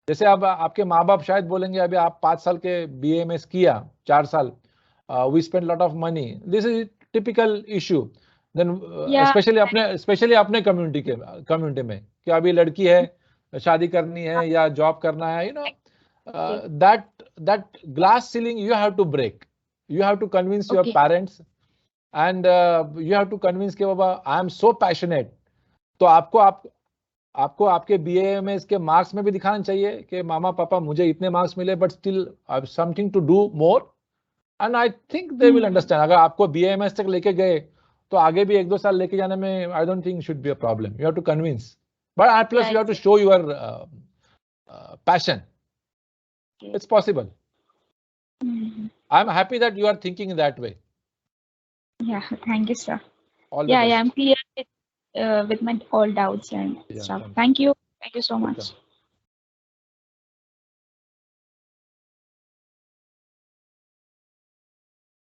जैसे अब आपके माँ बाप शायद बोलेंगे अभी आप 5 साल के BAMS किया, 4 साल, we spend lot of money, this is typical issue। then specially अपने कम्युनिटी में कि अभी लड़की है, शादी करनी है या जॉब करना है, that glass ceiling you have to break, you have to convince your parents and you have to convince कि बाबा I am so passionate। तो आपको आपके BAMS के मार्क्स में भी दिखाना चाहिए कि मामा पापा मुझे इतने मार्क्स मिले, but still I have something to do more, and I think they will understand. अगर आपको BAMS तक लेके गए तो आगे भी 1-2 साल लेके जाने में I don't think should be a problem. You have to convince, but plus you have to show your passion। it's possible। I am happy that you are thinking in that way। Yeah, thank you sir। All the best। I'm clear with my all doubts and stuff। Thank you so much।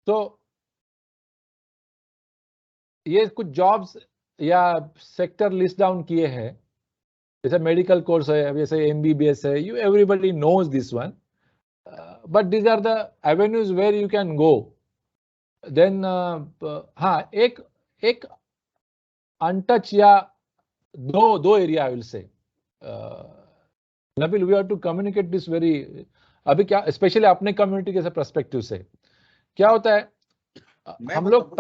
तो ये कुछ jobs या sector list down किए हैं, जैसे medical course है, जैसे MBBS है, you everybody knows this one, but these are the avenues where you can go. Then हाँ, एक अनटच या दो area I will say, Nabeel, we have to communicate this very. अभी क्या स्पेशली अपने कम्युनिटी के पर्सपेक्टिव से क्या होता है, हम लोग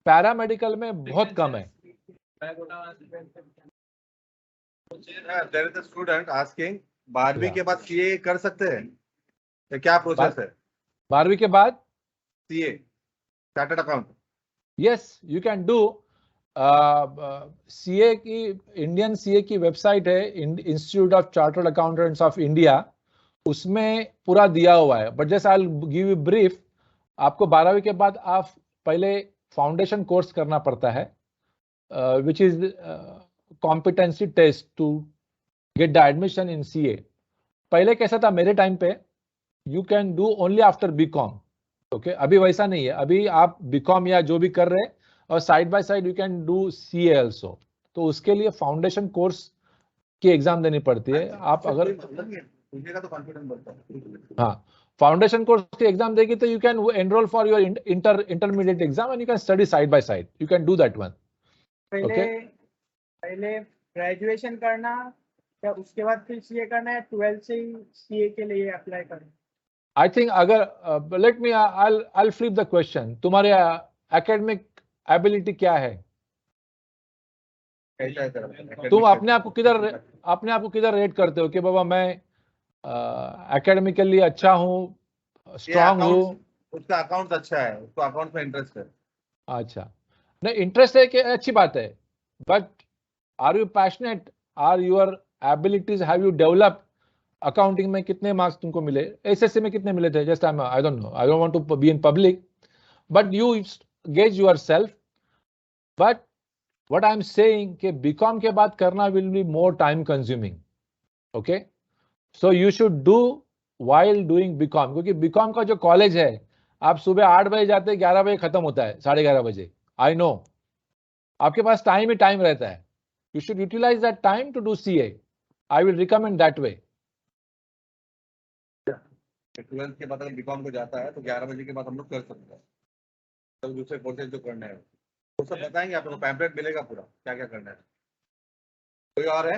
पैरामेडिकल में बहुत कम है। There is a student asking, 12वीं के बाद CA कर सकते हैं, तो क्या प्रोसेस है? 12वीं के बाद CA, chartered account? Yes, you can do, CA की, इंडियन सीए की वेबसाइट है, institute of chartered accountants of India, उसमें पूरा दिया हुआ है। But just I will give you brief. आपको 12वीं के बाद आप पहले फाउंडेशन कोर्स करना पड़ता है, which is competency test to get the admission in CA. पहले कैसा था मेरे टाइम पे, you can do only after BCom. Okay, अभी वैसा नहीं है। अभी आप बीकॉम या जो भी कर रहे हैं और side by side you can do CA also. तो उसके लिए फाउंडेशन कोर्स की एग्जाम देनी पड़ती है। आप अगर तो कॉन्फिडेंस बढ़ता है। हाँ, फाउंडेशन कोर्स की एग्जाम देगी तो you can enrol for your intermediate exam and you can study side by side, you can do that one. पहले ग्रेजुएशन करना या उसके बाद फिर सीए करना है, 12th से ही सीए के लिए अप्लाई करना? आई थिंक अगर let me I flip the question, तुम्हारे एकेडमिक एबिलिटी क्या है? तुम अपने आप को किधर रेट करते हो कि बाबा मैं एकेडमिकली अच्छा हूँ, स्ट्रांग हूँ? उसका अकाउंट अच्छा है, उसको अकाउंट में इंटरेस्ट है। अच्छा, नहीं इंटरेस्ट है कि अच्छी बात है, but are you passionate? Are your abilities have you developed? Accounting में कितने मार्क्स तुमको मिले? एसएससी में कितने मिले थे? Just I don't know, I don't want to be in public, but you gauge yourself. But what I am saying कि BCom के बाद करना will be more time consuming. Okay, so you should do while doing BCom, क्योंकि BCom का जो college है, आप सुबह 8 बजे जाते हैं, 11 बजे खत्म होता है, 11:30 बजे। आई नो आपके पास टाइम ही टाइम रहता है। You should utilise that time to do CA. I will recommend that way. 12th के बाद अगर बीकॉम को जाता है तो 11 बजे के बाद हम लोग कर सकते हैं, तो दूसरे कोर्सेज जो करने हैं वो सब बताएंगे आपको, पैम्पलेट मिलेगा पूरा क्या क्या करना है। कोई और है?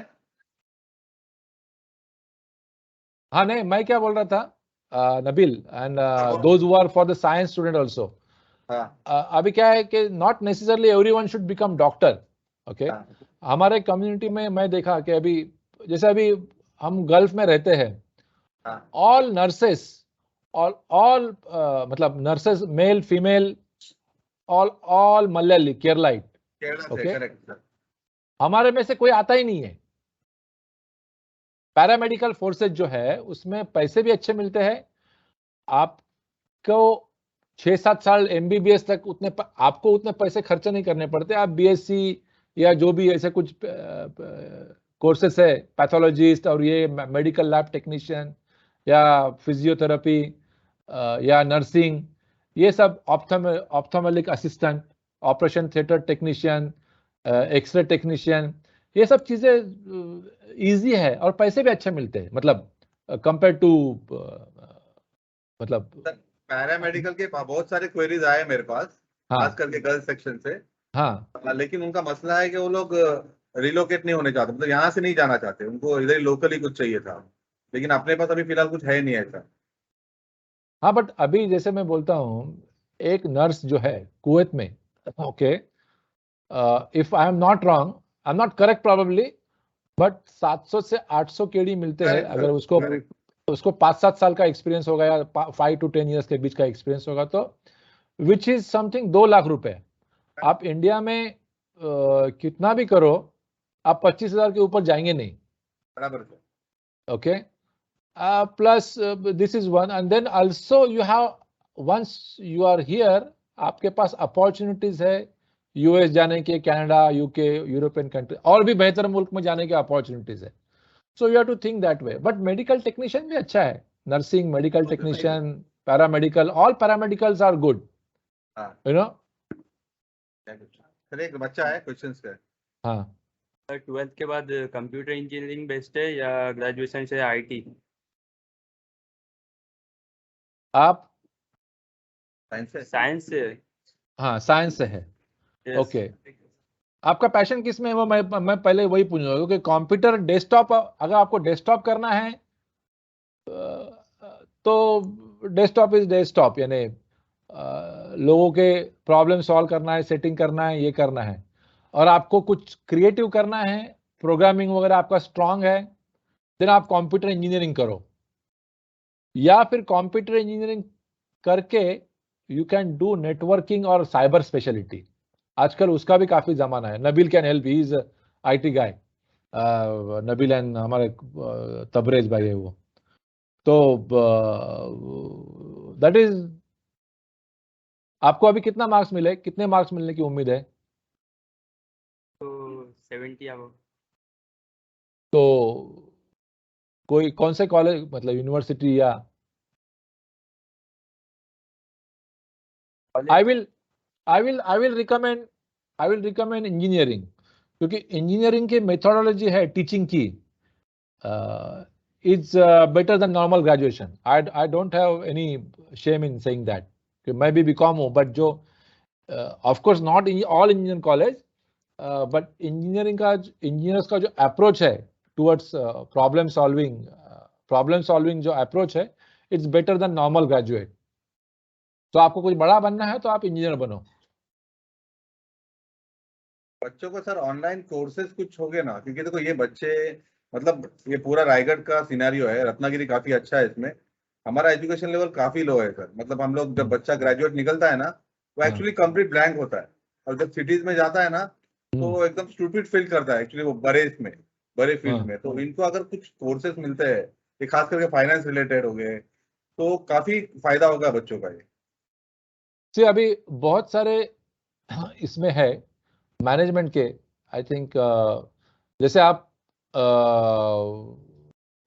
हाँ, नहीं मैं क्या बोल रहा था Nabeel, and those who are for the science student also, अभी क्या है कि not necessarily everyone should become doctor. Okay, हमारे कम्युनिटी में मैं देखा कि अभी जैसे अभी हम गल्फ में रहते हैं, ऑल नर्सेस, ऑल मतलब nurses, male female, all Malayali, Keralite. Okay, हमारे में से कोई आता ही नहीं है। पैरामेडिकल फोर्सेज जो है उसमें पैसे भी अच्छे मिलते हैं। आपको 6-7 साल एमबीबीएस तक आपको उतने पैसे खर्चे नहीं करने पड़ते। आप बीएससी या जो भी ऐसे कुछ कोर्सेस है, पैथोलॉजिस्ट और ये मेडिकल लैब टेक्नीशियन या फिजियोथेरेपी या नर्सिंग, ये सब ophthalmic assistant, operation theatre technician, X ray technician, ये सब चीजें इजी है और पैसे भी अच्छे मिलते हैं, मतलब कंपेयर टू मतलब पैरामेडिकल के बहुत सारे क्वेरीज आए मेरे पास, खास करके गर्ल्स सेक्शन से। हाँ, लेकिन उनका मसला है कि वो लोग रिलोकेट नहीं होने चाहते, मतलब यहाँ से नहीं जाना चाहते, उनको इधर ही लोकली कुछ चाहिए था, लेकिन अपने पास अभी फिलहाल कुछ है नहीं ऐसा। हाँ, बट अभी जैसे मैं बोलता हूँ, एक नर्स जो है कुवैत में, okay, if I am not wrong, I am not correct probably, but 700 से 800 केडी मिलते हैं। अगर उसको 5-7 साल का एक्सपीरियंस होगा या 5 to 10 ईयर्स के बीच का एक्सपीरियंस होगा, तो विच इज समथिंग 2 लाख रुपए। आप इंडिया में कितना भी करो, आप 25,000 के ऊपर जाएंगे नहीं। बराबर। Okay, plus this is one, and then also you have, once you are here, आपके पास अपॉर्चुनिटीज है यूएस जाने के, कनाडा, यूके, यूरोपियन कंट्री, और भी बेहतर मुल्क में जाने के अपॉर्चुनिटीज है। So you have to think that way. But medical technician भी अच्छा है, nursing, medical technician, paramedical, all paramedicals are good, you know. चलिए, एक बच्चा है क्वेश्चंस का। हाँ, 12th के बाद कंप्यूटर इंजीनियरिंग बेस्ट है या ग्रेजुएशन से आईटी? आप साइंस से? हाँ, साइंस से है। ओके, आपका पैशन किस में है वो मैं पहले वही पूछूंगा, क्योंकि कंप्यूटर डेस्कटॉप, अगर आपको डेस्कटॉप करना है तो डेस्कटॉप इज डेस्कटॉप, यानी लोगों के प्रॉब्लम सॉल्व करना है, सेटिंग करना है, ये करना है। और आपको कुछ क्रिएटिव करना है, प्रोग्रामिंग वगैरह आपका स्ट्रांग है, देन आप कंप्यूटर इंजीनियरिंग करो, या फिर कंप्यूटर इंजीनियरिंग करके यू कैन डू नेटवर्किंग और साइबर स्पेशलिटी। आजकल उसका भी काफी जमाना है. Nabeel can help, he is IT guy. Nabeel and हमारे तबरेज भाई है वो. तो दैट इज, आपको अभी कितना मार्क्स मिले, कितने मार्क्स मिलने की उम्मीद है? तो 70 अब. तो कोई कौन से कॉलेज, मतलब यूनिवर्सिटी या? आई विल रिकमेंड इंजीनियरिंग, क्योंकि इंजीनियरिंग की मेथोडोलॉजी है टीचिंग की, is better than normal graduation. I don't have any shame in saying that. कि मैं भी बीकॉम हूँ, बट जो of course not in all engineering college, but engineers का जो अप्रोच है टुवर्ड्स प्रॉब्लम सॉल्विंग जो अप्रोच है, it's better than normal graduate. तो आपको कुछ बड़ा बनना है तो आप इंजीनियर बनो. बच्चों को सर ऑनलाइन कोर्सेज कुछ हो गए ना, क्योंकि देखो ये बच्चे, मतलब ये पूरा रायगढ़ का सिनेरियो है, रत्नागिरी काफी अच्छा है इसमें. हमारा एजुकेशन लेवल काफी लो है सर. मतलब हम लोग, जब बच्चा ग्रेजुएट निकलता है ना, वो एक्चुअली कंप्लीट ब्लैंक होता है. और जब सिटीज में जाता है ना, तो एकदम स्टूपिड फील करता है एक्चुअली वो बड़े फील्ड में. तो इनको अगर कुछ कोर्सेज मिलते हैं, ये खास करके फाइनेंस रिलेटेड हो गए, तो काफी फायदा होगा बच्चों का ये. से अभी बहुत सारे इसमें है मैनेजमेंट के. आई थिंक जैसे आप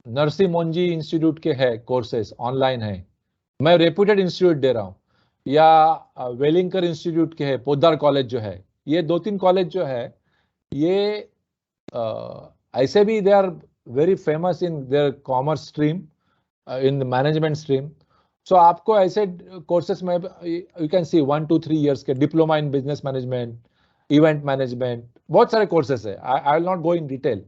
नरसी मोंजी इंस्टीट्यूट के है कोर्सेस ऑनलाइन है, मैं रेप्यूटेड इंस्टीट्यूट दे रहा हूँ. या वेलिंगकर इंस्टीट्यूट के है, पोद्दार कॉलेज जो है, ये 2-3 कॉलेज जो है, ये ऐसे भी they are very famous in their commerce stream, in management stream. So आपको ऐसे कोर्सेस में यू कैन सी 1-2-3 इयर्स के diploma in business management, event management, बहुत सारे कोर्सेस है. I will not go in detail.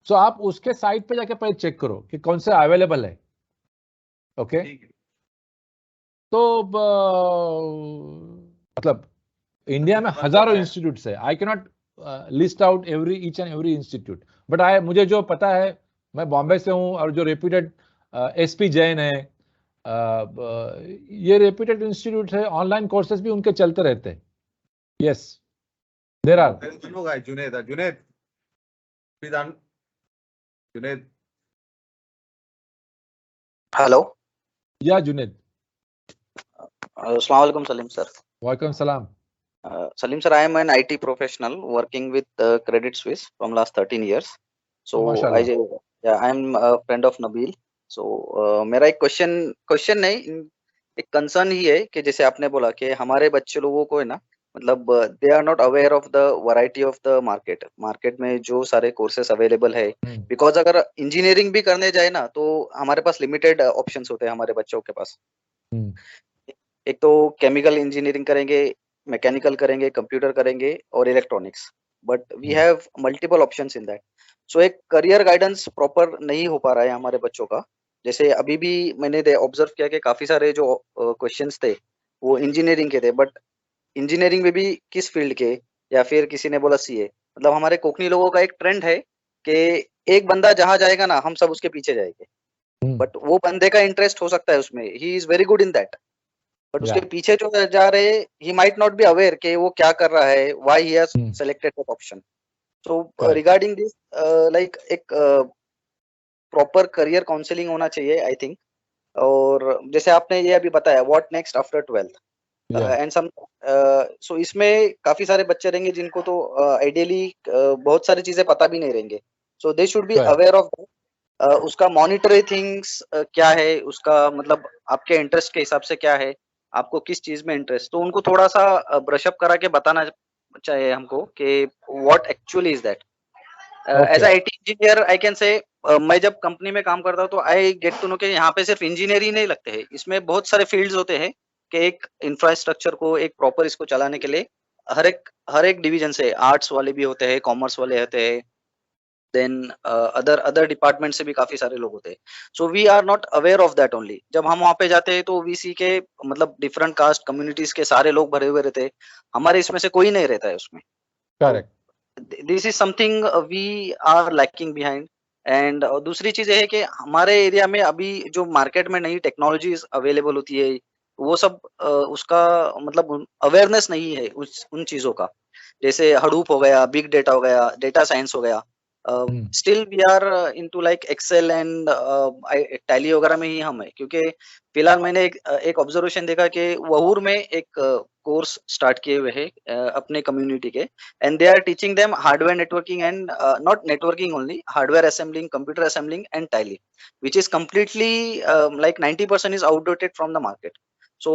So आप उसके site पे जाके पहले चेक करो कि कौन से अवेलेबल है. ओके. तो मतलब इंडिया में हजारों इंस्टीट्यूट्स है. I can not list out each and every institute, but मुझे जो पता है, मैं बॉम्बे से हूँ, और जो रेप्यूटेड SP जैन है, ये रेप्यूटेड इंस्टीट्यूट है. ऑनलाइन कोर्सेज भी उनके चलते रहते हैं. Yes, there are. Junaid, hello. या जुनेद. अस्सलाम वालेकुम सलीम सर. वालेकुम सलाम. Salim sir, I am an IT professional working with Credit Suisse from last 13 years. So माशाल्लाह. I am a friend of Nabil. So मेरा एक क्वेश्चन नहीं, एक कंसर्न ही है कि जैसे आपने बोला कि हमारे बच्चे लोगों को है ना, मतलब they are not aware of the variety of the market में जो सारे कोर्सेस अवेलेबल है. बिकॉज अगर इंजीनियरिंग भी करने जाए ना, तो हमारे पास लिमिटेड ऑप्शंस होते हैं हमारे बच्चों के पास. एक तो केमिकल इंजीनियरिंग करेंगे, मैकेनिकल करेंगे, कंप्यूटर करेंगे और electronics, but we have multiple options in that. So एक करियर गाइडेंस प्रॉपर नहीं हो पा रहा है हमारे बच्चों का. जैसे अभी भी मैंने ऑब्जर्व किया कि काफी सारे जो क्वेश्चंस थे वो इंजीनियरिंग के थे, बट इंजीनियरिंग में भी किस फील्ड के, या फिर किसी ने बोला CA. मतलब हमारे कोकनी लोगों का एक ट्रेंड है कि एक बंदा जहां जाएगा ना, हम सब उसके पीछे जाएंगे. बट वो बंदे का इंटरेस्ट हो सकता है उसमें, he is very good in that, but उसके पीछे जो जा रहे, he might not be aware कि वो क्या कर रहा है, why he has selected that option. So regarding this, like एक प्रॉपर करियर काउंसलिंग होना चाहिए आई थिंक. और जैसे आपने ये अभी बताया what next after 12th and some, so इसमें काफी सारे बच्चे रहेंगे जिनको तो आइडियली बहुत सारी चीजें पता भी नहीं रहेंगे. So they should be aware of उसका मॉनिटरी थिंग्स क्या है, उसका मतलब आपके इंटरेस्ट के हिसाब से क्या है, आपको किस चीज में इंटरेस्ट, तो उनको थोड़ा सा ब्रशअप करा के बताना चाहिए हमको कि what actually is that. As a IT engineer I can say, मैं जब कंपनी में काम करता हूँ तो आई गेट टू नो कि यहाँ पे सिर्फ इंजीनियर ही नहीं लगते हैं, इसमें बहुत सारे फील्ड्स होते हैं कि एक इंफ्रास्ट्रक्चर को, एक प्रॉपर इसको चलाने के लिए हर एक डिवीजन से, आर्ट्स वाले भी होते हैं, कॉमर्स वाले होते हैं, देन अदर डिपार्टमेंट से भी काफी सारे लोग होते हैं. So we are not aware of that only. जब हम वहाँ पे जाते हैं तो वी सी के मतलब डिफरेंट कास्ट कम्युनिटीज के सारे लोग भरे हुए रहते हैं, हमारे इसमें से कोई नहीं रहता है उसमें. Correct. This is something we are lacking behind. And दूसरी चीज ये है कि हमारे एरिया में अभी जो मार्केट में नई टेक्नोलॉजीज अवेलेबल होती है, वो सब उसका मतलब अवेयरनेस नहीं है उन चीजों का. जैसे हडूप हो गया, बिग डेटा हो गया, डेटा साइंस हो गया, still we are into like Excel and Tally वगैरह में ही हम है, क्योंकि फिलहाल मैंने एक ऑब्जर्वेशन देखा कि वहूर में एक कोर्स स्टार्ट किए हुए हैं अपने कम्युनिटी के, and they are teaching them hardware networking and not networking only, hardware assembling, computer assembling and Tally, which is completely like 90% is outdated from the market. So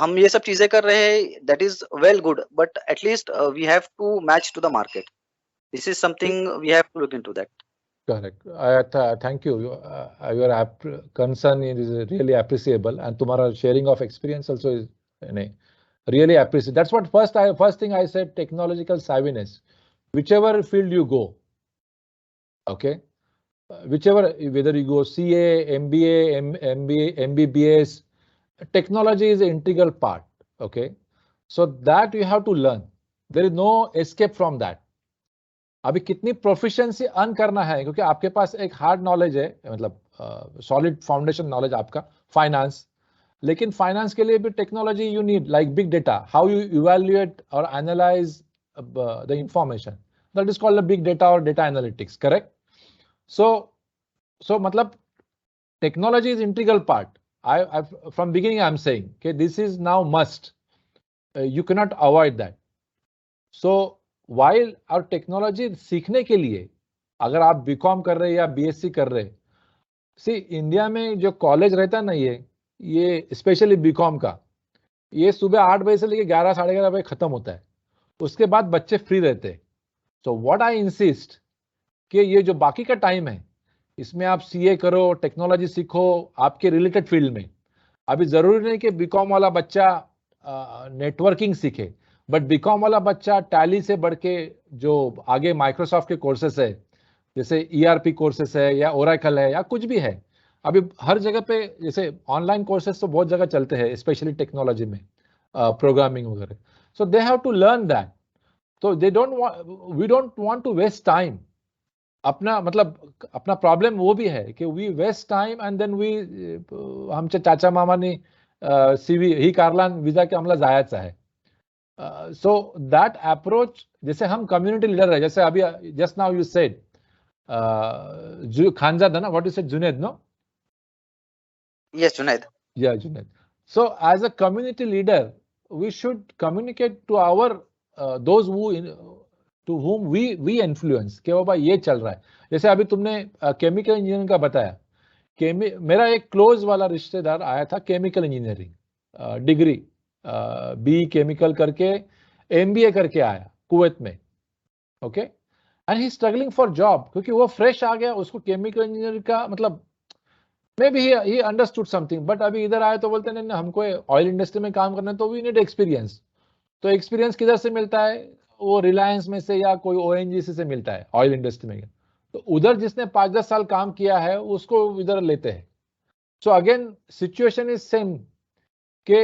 हम ये सब चीजें कर रहे हैं, that is well good, but at least we have to match to the market. This is something we have to look into that. Correct. Thank you. Your concern is really appreciable, and तुम्हारा sharing of experience also is really appreciable. That's what first thing I said, technological savviness. Whichever field you go, okay, whichever, whether you go CA, MBA, MBBS, technology is an integral part, okay. So that you have to learn. There is no escape from that. अभी कितनी proficiency earn करना है, क्योंकि आपके पास एक hard knowledge है, मतलब solid foundation knowledge आपका फाइनेंस, लेकिन फाइनेंस के लिए भी technology you need, like big data, how you evaluate और analyse the information, that is called big data और डेटा एनालिटिक्स, करेक्ट. सो मतलब technology is integral part. I from beginning I am saying okay, this is now must, you cannot avoid that. So while our technology सीखने के लिए, अगर आप BCom कर रहे हैं या बीएससी कर रहे हैं, सी इंडिया में जो कॉलेज रहता है ना, ये स्पेशली बीकॉम का, ये सुबह 8 बजे से लेकर 11 साढ़े 11 बजे खत्म होता है, उसके बाद बच्चे फ्री रहते हैं. सो व्हाट आई इंसिस्ट कि ये जो बाकी का टाइम है, इसमें आप सीए करो, टेक्नोलॉजी सीखो आपके रिलेटेड फील्ड में. अभी जरूरी नहीं कि बीकॉम वाला बच्चा नेटवर्किंग सीखे, बट बीकॉम वाला बच्चा टैली से बढ़ के जो आगे माइक्रोसॉफ्ट के कोर्सेस है, जैसे ईआरपी कोर्सेस है या ओरेकल है या कुछ भी है, अभी हर जगह पे जैसे ऑनलाइन कोर्सेस तो बहुत जगह चलते हैं, स्पेशली टेक्नोलॉजी में, प्रोग्रामिंग वगैरह. So they have to learn that. तो we don't want to waste time. अपना मतलब अपना प्रॉब्लम वो भी है कि we waste time and then we, आमच्या चाचा मामानी सीवी ही कारलान विजा के आम्हाला जायचं आहे. सो दैट अप्रोच, जैसे हम कम्युनिटी लीडर है, जैसे अभी just now you said Khanzada ना, what you said, Junaid, no? Yes, Junaid. Yeah, Junaid. So as a community leader, we should communicate to our those who to whom we influence कि बाबा ये चल रहा है. जैसे अभी तुमने केमिकल इंजीनियरिंग का बताया, मेरा एक क्लोज वाला रिश्तेदार आया था, chemical engineering degree, B chemical करके एमबीए करके आया कुवैत में, okay, and he struggling for job, क्योंकि वो फ्रेश आ गया, उसको केमिकल इंजीनियरिंग का मतलब may be he understood something, but अभी इधर आए तो बोलते नहीं हमको ऑयल इंडस्ट्री में काम करना है, तो वी नीड एक्सपीरियंस. तो एक्सपीरियंस किधर से मिलता है? वो रिलायंस में से या कोई ओएनजीसी से मिलता है, ऑयल इंडस्ट्री में. तो उधर जिसने 5-10 साल काम किया है उसको इधर लेते हैं. So again situation is same कि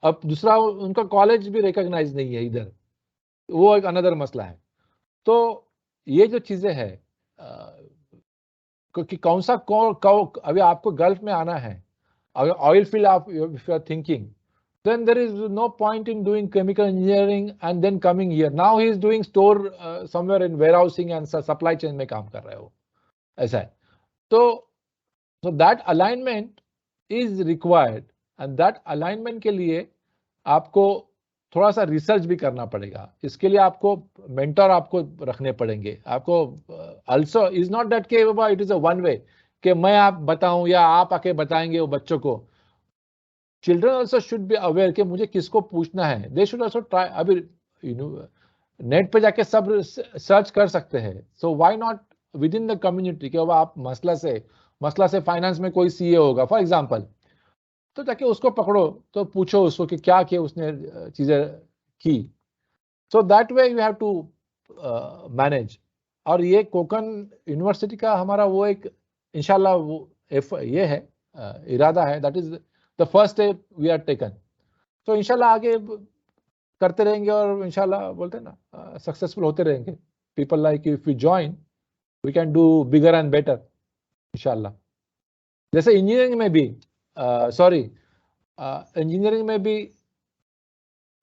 अब दूसरा उनका कॉलेज भी रिकॉग्नाइज नहीं है इधर, वो एक अनदर मसला है. तो ये जो चीजें हैं, क्योंकि कौन सा अभी आपको गल्फ में आना है, अगर ऑयल फील्ड आप if you are thinking, then there is no point in doing chemical engineering and then coming here. Now he is doing store somewhere in warehousing and supply chain में काम कर रहा है वो, ऐसा है. तो that alignment is required, and that alignment के लिए आपको थोड़ा सा रिसर्च भी करना पड़ेगा. इसके लिए आपको मेंटर आपको रखने पड़ेंगे. आपको also is not that के बाबा it is a one way कि मैं आप बताऊं या आप आके बताएंगे वो बच्चों को. Children also should be aware कि मुझे किसको पूछना है. They should also try. अभी नेट पे जाके सब सर्च कर सकते हैं. So why not within the community कि आप मसला से फाइनेंस में कोई सीए होगा फॉर एग्जांपल, तो जाके उसको पकड़ो, तो पूछो उसको कि क्या किया उसने चीजें की. So that way you have to manage. और ये कोकन यूनिवर्सिटी का हमारा वो एक इंशाल्लाह वो ये है इरादा है, that is the first step we are taken. So इंशाल्लाह आगे करते रहेंगे और इंशाल्लाह बोलते हैं ना सक्सेसफुल होते रहेंगे. People like if we join, we can do bigger and better इंशाल्लाह. जैसे इंजीनियरिंग में भी इंजीनियरिंग में भी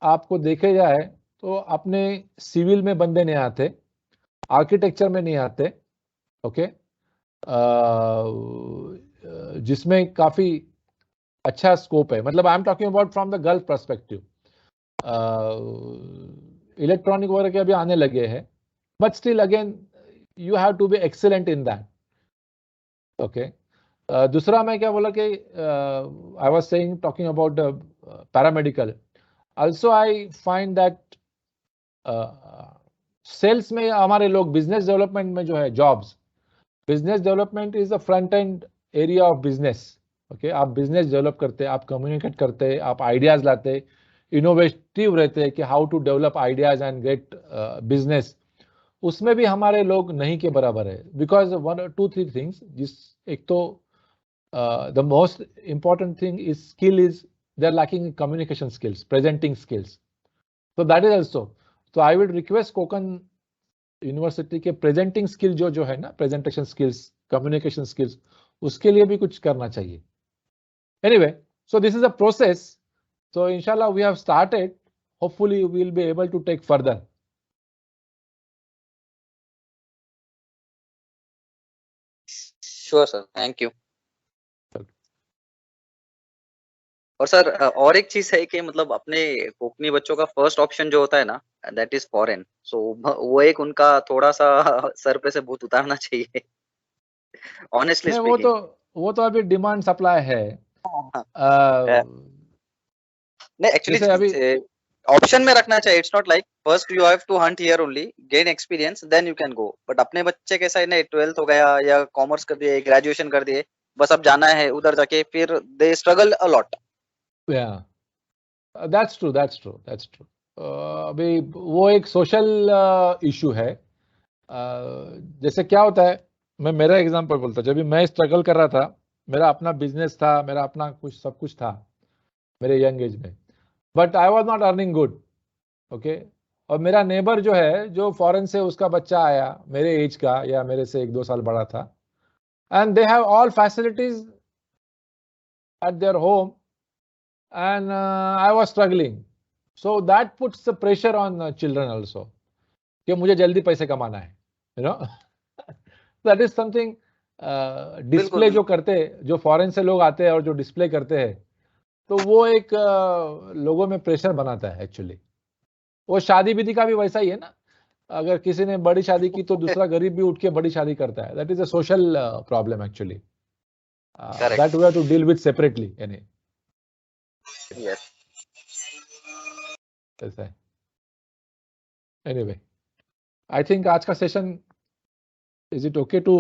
आपको देखे जाए तो अपने सिविल में बंदे नहीं आते, आर्किटेक्चर में नहीं आते, ओके, जिसमें काफी अच्छा स्कोप है। मतलब I am talking about from the Gulf perspective. Electronic वगैरह के अभी आने लगे हैं, but still again you have to be excellent in that, okay. दूसरा मैं क्या बोला कि I was saying talking about paramedical, also I find that sales में हमारे लोग, बिजनेस डेवलपमेंट में जो है jobs, business development is the front end area of business, okay. आप बिजनेस डेवलप करते, आप कम्युनिकेट करते, आप आइडियाज लाते, इनोवेटिव रहते कि how to develop ideas and get business, उसमें भी हमारे लोग नहीं के बराबर है। बिकॉज 1 or 2 3 थिंग्स, जिस एक तो the most important thing is skill is they are lacking communication skills, presenting skills, so that is also, so I will request Konkan university के प्रेजेंटिंग स्किल जो है ना, प्रेजेंटेशन स्किल्स, कम्युनिकेशन स्किल्स, उसके लिए भी कुछ करना चाहिए। Anyway, so this is a process, so inshallah we have started, hopefully we will be able to take further. Sure sir, thank you. और सर और एक चीज है कि मतलब अपने कोकनी बच्चों का फर्स्ट ऑप्शन जो होता है ना, दैट इज फॉरेन, सो वो एक उनका थोड़ा सा सर पे से भूत उतारना चाहिए, ऑनेस्टली नहीं, स्पीकिंग। वो तो अभी डिमांड सप्लाई है। नहीं, जैसे अभी एक्चुअली ऑप्शन में रखना चाहिए। It's not like first you have to hunt here only, gain experience, then you can go. But अपने बच्चे कैसा है ना, 12th हो गया या कॉमर्स कर दिए, ग्रेजुएशन कर दिए, बस अब जाना है उधर जाके, फिर they struggle a lot. That's true, that's true, that's true. अभी वो एक सोशल इशू है। जैसे क्या होता है, मैं मेरा एग्जांपल बोलता, जब भी मैं स्ट्रगल कर रहा था, मेरा अपना बिजनेस था, मेरा अपना कुछ सब कुछ था मेरे यंग एज में, but I was not earning good, okay. और मेरा नेबर जो है, जो फॉरेन से उसका बच्चा आया मेरे एज का या मेरे से 1-2 साल बड़ा था, and they have all facilities eight their home, and I was struggling. So that puts the pressure on children also, कि मुझे जल्दी पैसे कमाना है, you know. That is something display जो करते, जो फॉरेन से लोग आते हैं और जो डिस्प्ले करते हैं, तो वो एक लोगों में प्रेशर बनाता है एक्चुअली। वो शादी विधि का भी वैसा ही है ना, अगर किसी ने बड़ी शादी की तो दूसरा गरीब भी उठ के बड़ी शादी करता है। That is a social problem actually, that we have to deal with separately, यानी ऐसा है। एनीवे, आई थिंक आज का session, is it okay to,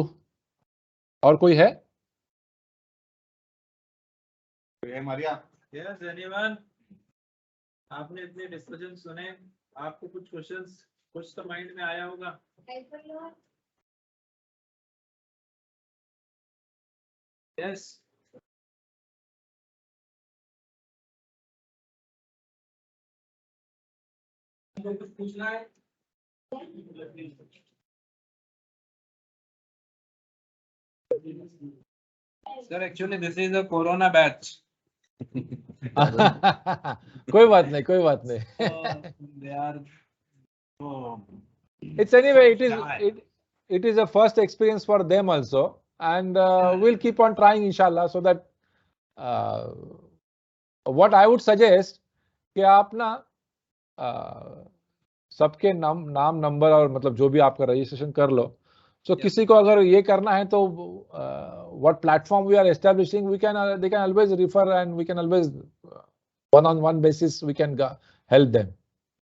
और कोई है? मारिया, यस एनीवन, आपने इतने डिस्कशन सुने, आपको कुछ क्वेश्चंस कुछ तो माइंड में आया होगा? यस, कुछ पूछना है? Sir actually this is a corona batch. कोई बात नहीं, कोई बात नहीं। It's anyway, it is a first experience for them also, and we'll keep on trying inshallah, so that what I would suggest कि आप ना सबके नाम नंबर और मतलब जो भी आपका रजिस्ट्रेशन कर लो। So किसी को अगर ये करना है तो what platform we are establishing, they can always refer, and we can always one-on-one basis we can help them.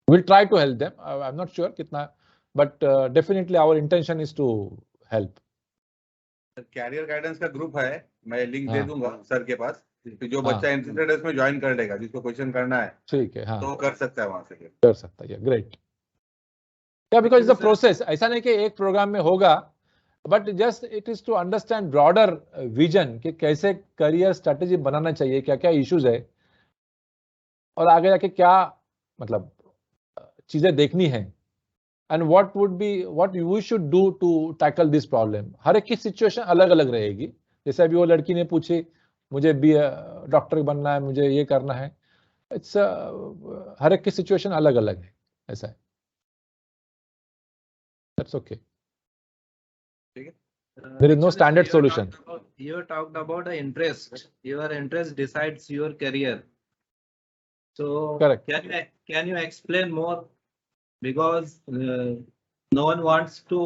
We'll try to help them. I'm not sure कितना, but definitely our intention is to help. Career guidance का group है, मैं link दे दूंगा sir के पास, जो बच्चा interested है उसमें ज्वाइन कर लेगा, जिसको क्वेश्चन करना है, ठीक है, हाँ, तो कर सकता है, वहां से कर सकता है। ग्रेट, क्या, बिकॉज इट्स अ प्रोसेस, ऐसा नहीं कि एक प्रोग्राम में होगा, but just it is to understand broader vision कि कैसे करियर स्ट्रेटेजी बनाना चाहिए, क्या क्या इश्यूज है, और आगे जाके क्या मतलब चीजें देखनी है, and what we should do to tackle this problem. हर एक की सिचुएशन अलग अलग रहेगी। जैसे अभी वो लड़की ने पूछी, मुझे डॉक्टर बनना है, मुझे ये करना है, इट्स हर एक की सिचुएशन अलग अलग है। ऐसा है. That's okay. There is no standard solution. You talked about the interest. Your interest decides your career. So Correct. Can you explain more? Because no one wants to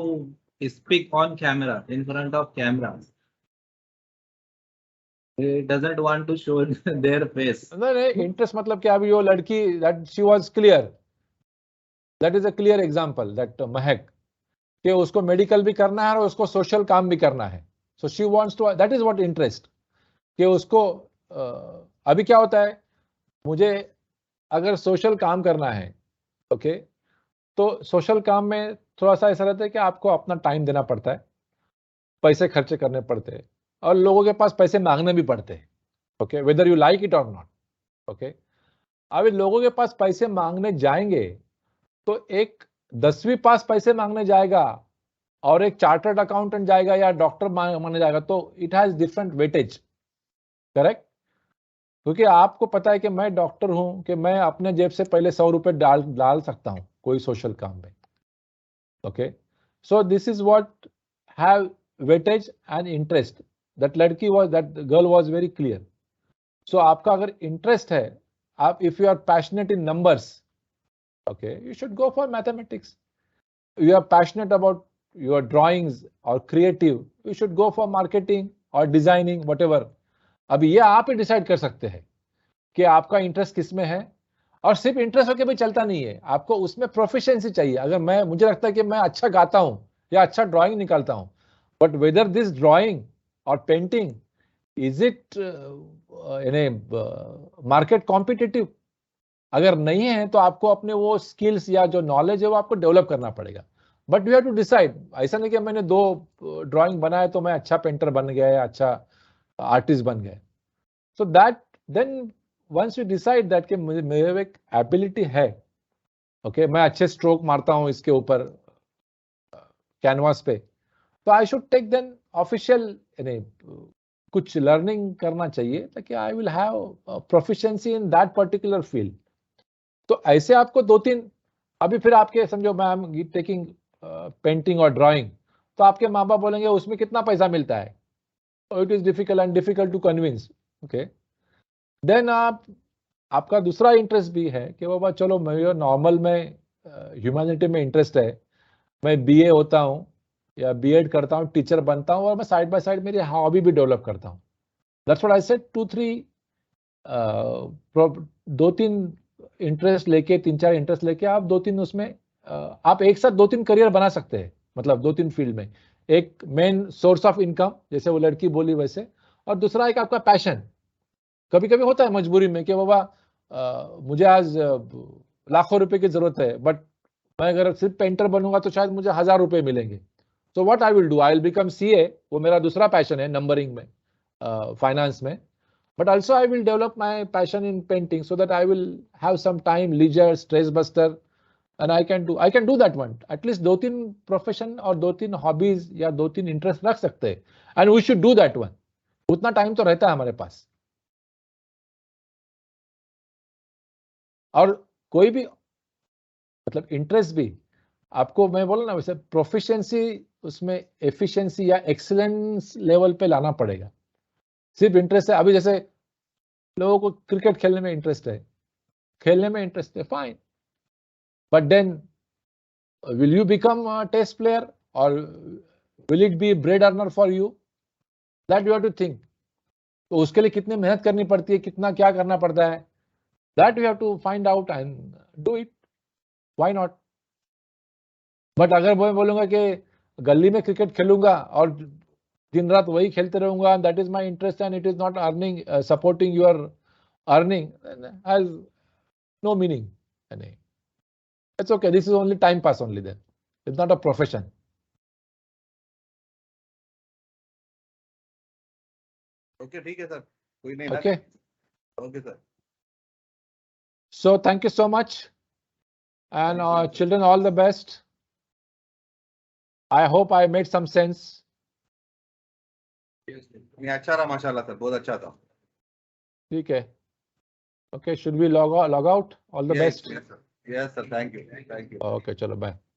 speak on camera, in front of cameras. He doesn't want to show their face. नहीं, interest मतलब क्या, अभी वो लड़की, that she was clear. That is a clear example, that महक, कि उसको medical भी करना है और उसको सोशल काम भी करना है. So she wants to, that is what interest, कि उसको अभी क्या होता है, मुझे अगर सोशल काम करना है, ओके, तो सोशल काम में थोड़ा सा ऐसा रहता है कि आपको अपना टाइम देना पड़ता है, पैसे खर्चे करने पड़ते हैं और लोगों के पास पैसे मांगने भी पड़ते हैं. Okay, whether you like it और नॉट. ओके, अभी लोगों के पास पैसे मांगने जाएंगे तो एक 10वीं पास पैसे मांगने जाएगा और एक चार्टर्ड अकाउंटेंट जाएगा या डॉक्टर मांगने जाएगा, तो it has different weightage. Correct, क्योंकि आपको पता है कि मैं डॉक्टर हूं, कि मैं अपने जेब से पहले 100 रुपए डाल सकता हूं कोई सोशल काम में. Okay, so this is what have weightage and interest. That लड़की was, that girl was very clear. So आपका अगर इंटरेस्ट है, आप if you are passionate in numbers, okay, you should go for mathematics. You are passionate about your drawings और creative, you should go for marketing और designing, whatever. अभी ये आप ही decide कर सकते हैं कि आपका इंटरेस्ट किस में है. और सिर्फ इंटरेस्ट होकर भी चलता नहीं है, आपको उसमें प्रोफिशिएंसी चाहिए. अगर मुझे लगता है कि मैं अच्छा गाता हूं या अच्छा ड्राइंग निकालता हूं, बट वेदर दिस ड्राइंग और painting is it market competitive, अगर नहीं है तो आपको अपने वो स्किल्स या जो नॉलेज है वो आपको डेवलप करना पड़ेगा. But you have to decide. ऐसा नहीं कि मैंने 2 ड्राइंग बनाए तो मैं अच्छा पेंटर बन गया या अच्छा आर्टिस्ट बन गए. So that then once you decide that कि मेरे एक एबिलिटी है, ओके, मैं अच्छे स्ट्रोक मारता हूं इसके ऊपर कैनवास पे, तो I should take then official कुछ लर्निंग करना चाहिए ताकि I will have proficiency in that particular field. तो ऐसे आपको 2-3, अभी फिर आपके समझो मैं एम टेकिंग पेंटिंग और ड्राइंग, तो आपके माँ बाप बोलेंगे उसमें कितना पैसा मिलता है, it is difficult to convince. Okay, then आपका दूसरा इंटरेस्ट भी है कि बाबा चलो मेरे नॉर्मल में ह्यूमैनिटी में इंटरेस्ट है, मैं बीए होता हूँ या बीएड करता हूँ, टीचर बनता हूँ और मैं साइड बाय साइड मेरी हॉबी भी डेवलप करता हूँ. That's what I said. 2-3 interest लेके, 3-4 इंटरेस्ट लेके आप 2-3 उसमें आप एक साथ 2-3 करियर बना सकते हैं. मतलब 2-3 फील्ड में, एक मेन सोर्स ऑफ इनकम जैसे वो लड़की बोली वैसे, और दूसरा एक आपका पैशन. कभी कभी होता है मजबूरी में कि बाबा मुझे आज लाखों रुपए की जरूरत है, बट मैं अगर सिर्फ पेंटर बनूंगा तो शायद मुझे 1000 रुपए मिलेंगे. So what I will do, I will become CA. वो मेरा दूसरा पैशन है नंबरिंग में, फाइनेंस में. But also I will develop my passion in painting so that I will have some time, leisure, stress buster, and I can do that one. At least 2-3 profession और 2-3 hobbies या 2-3 interest रख सकते हैं. And we should do that one. उतना time तो रहता है हमारे पास. और कोई भी मतलब इंटरेस्ट भी आपको, मैं बोला ना वैसे, प्रोफिशिएंसी उसमें एफिशिएंसी या एक्सीलेंस लेवल पे लाना पड़ेगा. सिर्फ इंटरेस्ट है, अभी जैसे लोगों को क्रिकेट खेलने में इंटरेस्ट है, fine, but then will you become a test player और will it be bread earner for you, that you have to think. तो उसके लिए कितनी मेहनत करनी पड़ती है, कितना क्या करना पड़ता है, that you have to find out and do it. Why not. But अगर मैं बोलूंगा कि गली में क्रिकेट खेलूंगा और दिन रात वही खेलते रहूंगा, that is my interest and it is not earning, supporting your earning, has no meaning. It's okay, this is only time pass only, then it's not a profession. Okay, ठीक है सर, कोई नहीं. Okay, okay sir. So thank you so much and children, all the best. I hope I made some sense. नहीं, अच्छा रहा माशाल्लाह sir, बहुत अच्छा था. ठीक है. Okay, should we log out? All the best. Yes, sir. Thank you. Thank you. Okay, चलो bye.